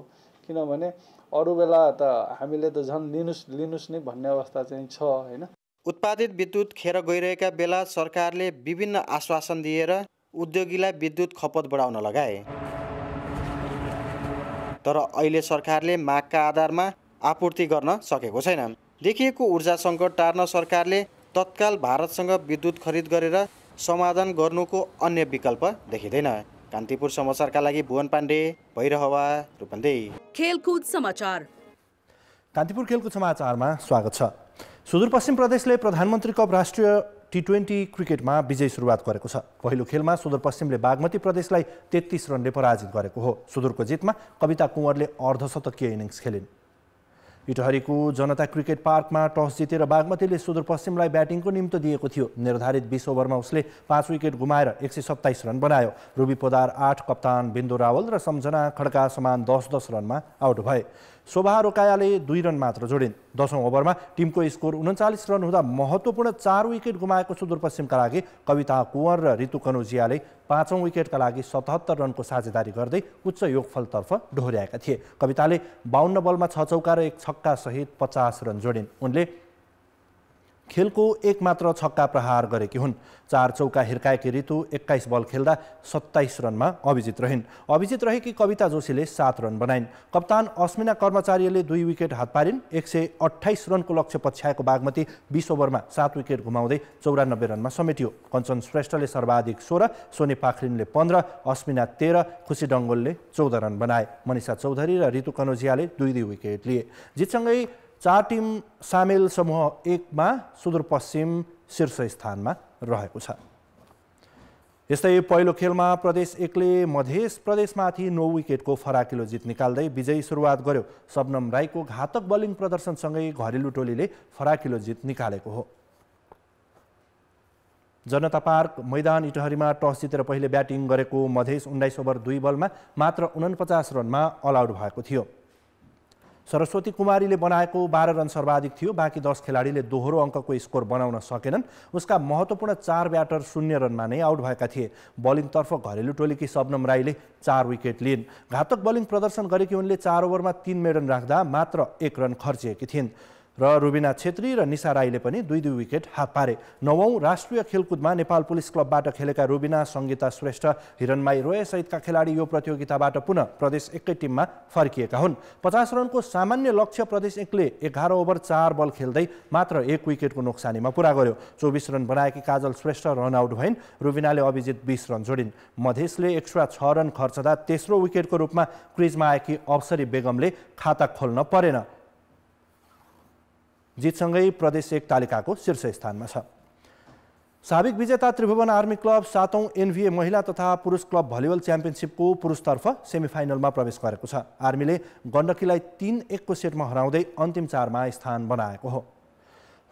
[SPEAKER 25] किनभने अरू बेला त हामीले त झन् लिनुस् नै भन्ने अवस्था चाहिँ छ हैन।
[SPEAKER 17] उत्पादित विद्युत खेर गइरहेका बेला सरकारले विभिन्न आश्वासन दिएर उद्योगीलाई विद्युत खपत बढाउन लगाए। तर अहिले सरकारले मागका आधारमा आपूर्ति गर्न सकेको छैन। देखिएको ऊर्जा सङ्कट टार्न सरकारले तत्काल भारतसँग विद्युत खरिद गरेर समाधान गर्नुको अन्य विकल्प देखिँदैन। कान्तिपुर समाचारका लागि भुवन पाण्डे, भैरहवा, रूपन्देही।
[SPEAKER 13] खेलकुद समाचार।
[SPEAKER 23] कान्तिपुर खेलकुद समाचारमा स्वागत छ। सुदूरपश्चिम प्रदेशले प्रधानमन्त्री कप राष्ट्रिय T20 क्रिकेटमा विजयी सुरुवात गरेको छ। पहिलो खेलमा सुदूरपश्चिमले बागमती प्रदेशलाई 33 रनले पराजित गरेको हो। सुदूरको जितमा कविता कुँवरले अर्धशतकीय इनिङ्स खेलिन्। इटहरीको जनता क्रिकेट पार्कमा टस जितेर बागमतीले सुदूरपश्चिमलाई ब्याटिङको निम्तो दिएको थियो। निर्धारित 20 ओभरमा उसले 5 विकेट गुमाएर 127 रन बनायो। रुबी पोदार 8, कप्तान बिन्दु रावल र सम्झना खड्का समान 10-10 रनमा आउट भए। शोभा रोकायाले 2 रन मात्र जोडिन्। 10औं ओभरमा टिमको स्कोर 39 रन हुँदा महत्त्वपूर्ण 4 विकेट गुमाएको सुदूरपश्चिमका लागि कविता कुँवर र ऋतु कनौजियाले 5औं विकेटका लागि 77 रनको साझेदारी गर्दै उच्च योगफलतर्फ डोर्याएका थिए। कविताले 52 बलमा 6 चौका र 1 छक्का सहित 50 रन जोडिन्। उनले खेलको एक मात्र छक्का प्रहार गरेकी हुन्। 4 चौका हिर्काएकी ऋतु 21 बल खेल्दा 27 रनमा अभिजित रहिन्। अभिजित रहेकी कविता जोशीले 7 रन बनाइन्। कप्तान अस्मिना कर्मचारीले 2 विकेट हात पारिन्। 128 रनको लक्ष्य पछ्याएको बागमती 20 ओभरमा 7 विकेट गुमाउँदै 94 रनमा समेटियो। कञ्चन श्रेष्ठले सर्वाधिक 16, सोनी पाखरिनले 15, अस्मिना 13, खुसी डङ्गोलले 14 रन बनाए। मनिषा चौधरी र ऋतु कनौजियाले 2-2 विकेट लिए। जितसँगै 4 टिम सामेल समूह 1 मा सुदूरपश्चिम शीर्ष स्थानमा रहेको छ। यस्तै पहिलो खेलमा प्रदेश 1 ले मधेस प्रदेशमाथि 9 विकेटको फराकिलो जित निकाल्दै विजयी सुरुवात गर्यो। शबनम राईको घातक बलिङ प्रदर्शनसँगै घरेलु टोलीले फराकिलो जित निकालेको हो। जनता पार्क मैदान इटहरीमा टस जितेर पहिले ब्याटिङ गरेको मधेस 19 ओभर 2 बलमा मात्र 49 रनमा अल आउट भएको थियो। सरस्वती कुमारीले बनाएको 12 रन सर्वाधिक थियो। बाँकी 10 खेलाडीले दोहोरो अङ्कको स्कोर बनाउन सकेनन्। उसका महत्त्वपूर्ण 4 ब्याटर 0 रनमा नै आउट भएका थिए। बलिङतर्फ घरेलु टोलीकी शबनम राईले 4 विकेट लिइन्। घातक बलिङ प्रदर्शन गरेकी उनले 4 ओभरमा 3 मेडन राख्दा मात्र 1 रन खर्चिएकी थिइन् र रुबिना छेत्री र निशा राईले पनि 2-2 विकेट हात पारे। 9औं राष्ट्रिय खेलकुदमा नेपाल पुलिस क्लबबाट खेलेका रुबिना, सङ्गीता श्रेष्ठ, हिरणमाई रोय सहितका खेलाडी यो प्रतियोगिताबाट पुनः प्रदेश 1 कै टिममा फर्किएका हुन्। 50 रनको सामान्य लक्ष्य प्रदेश 1 ले 11 ओभर 4 बल खेल्दै मात्र 1 विकेटको नोक्सानीमा पुरा गर्यो। 24 रन बनाएकी काजल श्रेष्ठ रन आउट भइन्। रुबिनाले अभिजित 20 रन जोडिन्। मधेसले एक्स्ट्रा 6 रन खर्चदा तेस्रो विकेटको रूपमा क्रिजमा आएकी अवसरी बेगमले खाता खोल्न परेन। जितसँगै प्रदेश 1 तालिकाको शीर्ष स्थानमा छ। साबिक विजेता त्रिभुवन आर्मी क्लब 7औं एनभिए महिला तथा पुरुष क्लब भलिबल च्याम्पियनसिपको पुरुषतर्फ सेमिफाइनलमा प्रवेश गरेको छ। आर्मीले गण्डकीलाई 3-1 को सेटमा हराउँदै अन्तिम 4 मा स्थान बनाएको हो।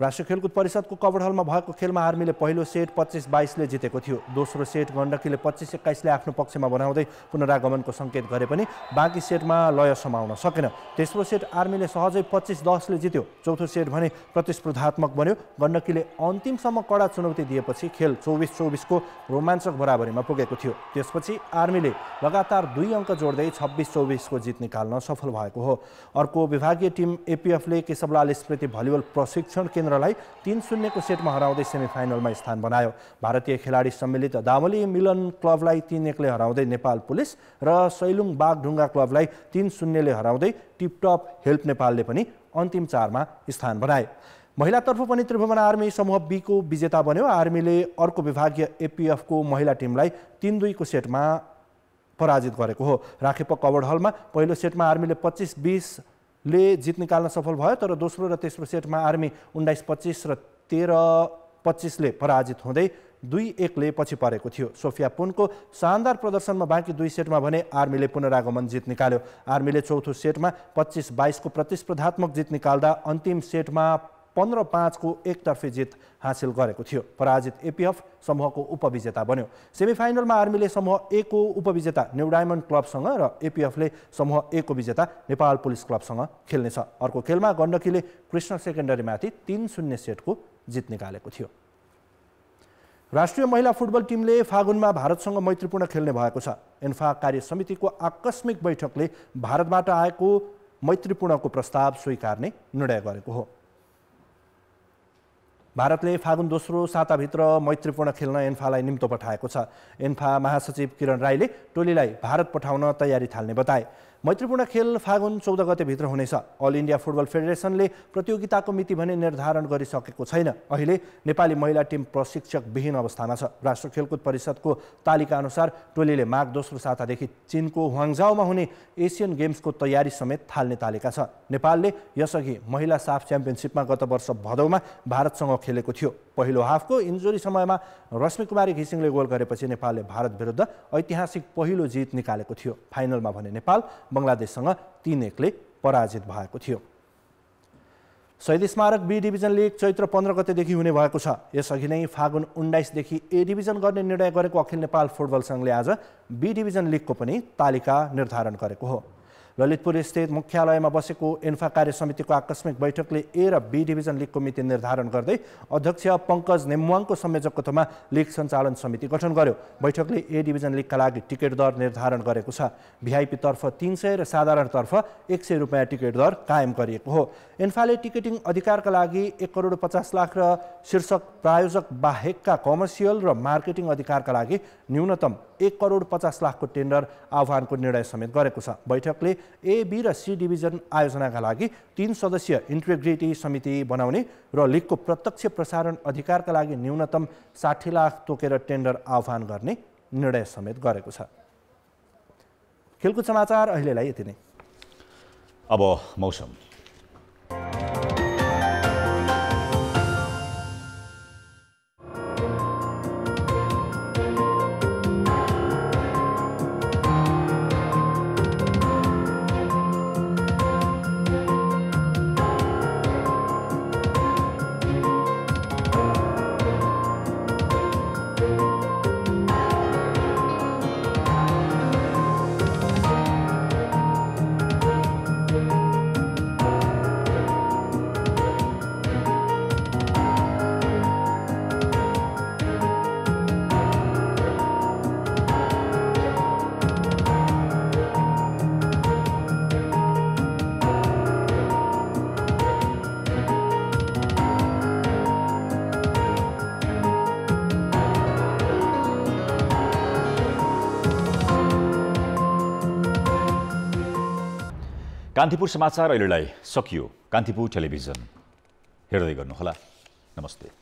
[SPEAKER 23] राष्ट्रिय खेलकुद परिषदको कवड हलमा भएको खेलमा आर्मीले पहिलो सेट 25-22 ले जितेको थियो। दोस्रो सेट गण्डकीले 25-21 ले आफ्नो पक्षमा बनाउँदै पुनरागमनको सङ्केत गरे पनि बाँकी सेटमा लय समाउन सकेन। तेस्रो सेट आर्मीले सहजै 25-10 ले जित्यो। चौथो सेट भने प्रतिस्पर्धात्मक बन्यो। गण्डकीले अन्तिमसम्म कडा चुनौती दिएपछि खेल 24-24 को रोमाञ्चक बराबरीमा पुगेको थियो। त्यसपछि आर्मीले लगातार 2 अङ्क जोड्दै 26-24 को जित निकाल्न सफल भएको हो। अर्को विभागीय टिम एपिएफले केशवलाल स्मृति भलिबल प्रशिक्षण केन्द्रलाई 3-0 को सेटमा हराउँदै सेमिफाइनलमा स्थान बनायो। भारतीय खेलाडी सम्मिलित दामली मिलन क्लबलाई 3-1 ले हराउँदै नेपाल पुलिस र सैलुङ बागढुङ्गा क्लबलाई 3-0 ले हराउँदै टिपटप हेल्प नेपालले पनि अन्तिम 4 मा स्थान बनाए। महिलातर्फ पनि त्रिभुवन आर्मी समूह बी को विजेता बन्यो। आर्मीले अर्को विभागीय एपिएफ को महिला टिमलाई 3-2 को सेटमा पराजित गरेको हो। राखेप कवड हलमा पहिलो सेटमा आर्मीले 25-20 ले जित निकाल्न सफल भयो, तर दोस्रो र तेस्रो सेटमा आर्मी 19-25 र 13-25 ले पराजित हुँदै 2-1 ले पछि परेको थियो। सोफिया पुनको शानदार प्रदर्शनमा बाँकी 2 सेटमा भने आर्मीले पुनरागमन जित निकाल्यो। आर्मीले चौथो सेटमा 25-22 को प्रतिस्पर्धात्मक जित निकाल्दा अन्तिम सेटमा 15-5 को एकतर्फी जित हासिल गरेको थियो। पराजित एपिएफ समूहको उपविजेता बन्यो। सेमिफाइनलमा आर्मीले समूह ए को उपविजेता न्यू डायमन्ड क्लबसँग र एपिएफले समूह ए को विजेता नेपाल पुलिस क्लबसँग खेल्नेछ। अर्को खेलमा गण्डकीले कृष्ण सेकेन्डरीमाथि 3-0 सेटको जित निकालेको थियो। राष्ट्रिय महिला फुटबल टिमले फागुनमा भारतसँग मैत्रीपूर्ण खेल्ने भएको छ। एन्फा कार्य समितिको आकस्मिक बैठकले भारतबाट आएको मैत्रीपूर्णको प्रस्ताव स्वीकार्ने निर्णय गरेको हो। भारतले फागुन दोस्रो साताभित्र मैत्रीपूर्ण खेल्न एन्फालाई निम्तो पठाएको छ। एन्फा महासचिव किरण राईले टोलीलाई भारत पठाउन तयारी थाल्ने बताए। मैत्रीपूर्ण खेल फागुन 14 गतेभित्र हुनेछ। अल इन्डिया फुटबल फेडरेसनले प्रतियोगिताको मिति भने निर्धारण गरिसकेको छैन। अहिले नेपाली महिला टिम प्रशिक्षकविहीन अवस्थामा छ। राष्ट्रिय खेलकुद परिषदको तालिका अनुसार टोलीले माघ दोस्रो सातादेखि चीनको ह्वाङझाओमा हुने एसियन गेम्सको तयारी समेत थाल्ने तालिका छ। नेपालले यसअघि महिला साफ च्याम्पियनसिपमा गत वर्ष भदौमा भारतसँग खेलेको थियो। पहिलो हाफको इन्जुरी समयमा रश्मि कुमारी घिसिङले गोल गरेपछि नेपालले भारत विरुद्ध ऐतिहासिक पहिलो जित निकालेको थियो। फाइनलमा भने नेपाल बङ्गलादेशसँग 3-1 ले पराजित भएको थियो। शहीद स्मारक बी डिभिजन लिग चैत्र 15 गतेदेखि हुने भएको छ। यसअघि नै फागुन 19देखि ए डिभिजन गर्ने निर्णय गरेको अखिल नेपाल फुटबल सङ्घले आज बी डिभिजन लिगको पनि तालिका निर्धारण गरेको हो। ललितपुर स्थित मुख्यालयमा बसेको इन्फा कार्य समितिको आकस्मिक बैठकले ए र बी डिभिजन लिगको मिति निर्धारण गर्दै अध्यक्ष पङ्कज नेमुवाङको संयोजकत्वमा लिग सञ्चालन समिति गठन गर्यो। बैठकले ए डिभिजन लिगका लागि टिकट दर निर्धारण गरेको छ। भिआइपी तर्फ 300 र साधारणतर्फ 100 रुपियाँ टिकट दर कायम गरिएको हो। इन्फाले टिकटिङ अधिकारका लागि 1,50,00,000 र शीर्षक प्रायोजक बाहेकका कमर्सियल र मार्केटिङ अधिकारका लागि न्यूनतम 1,50,00,000 को टेन्डर आह्वानको निर्णय समेत गरेको छ। बैठकले ए, बी र सी डिभिजन आयोजनाका लागि 3 सदस्यीय इन्टिग्रिटी समिति बनाउने र लिगको प्रत्यक्ष प्रसारण अधिकारका लागि न्यूनतम 60 लाख तोकेर टेन्डर आह्वान गर्ने निर्णय समेत गरेको छ। खेलकुद समाचार अहिलेलाई यति नै।
[SPEAKER 1] अब मौसम। कान्तिपुर समाचार अहिलेलाई सकियो। कान्तिपुर टेलिभिजन हेर्दै गर्नुहोला। नमस्ते।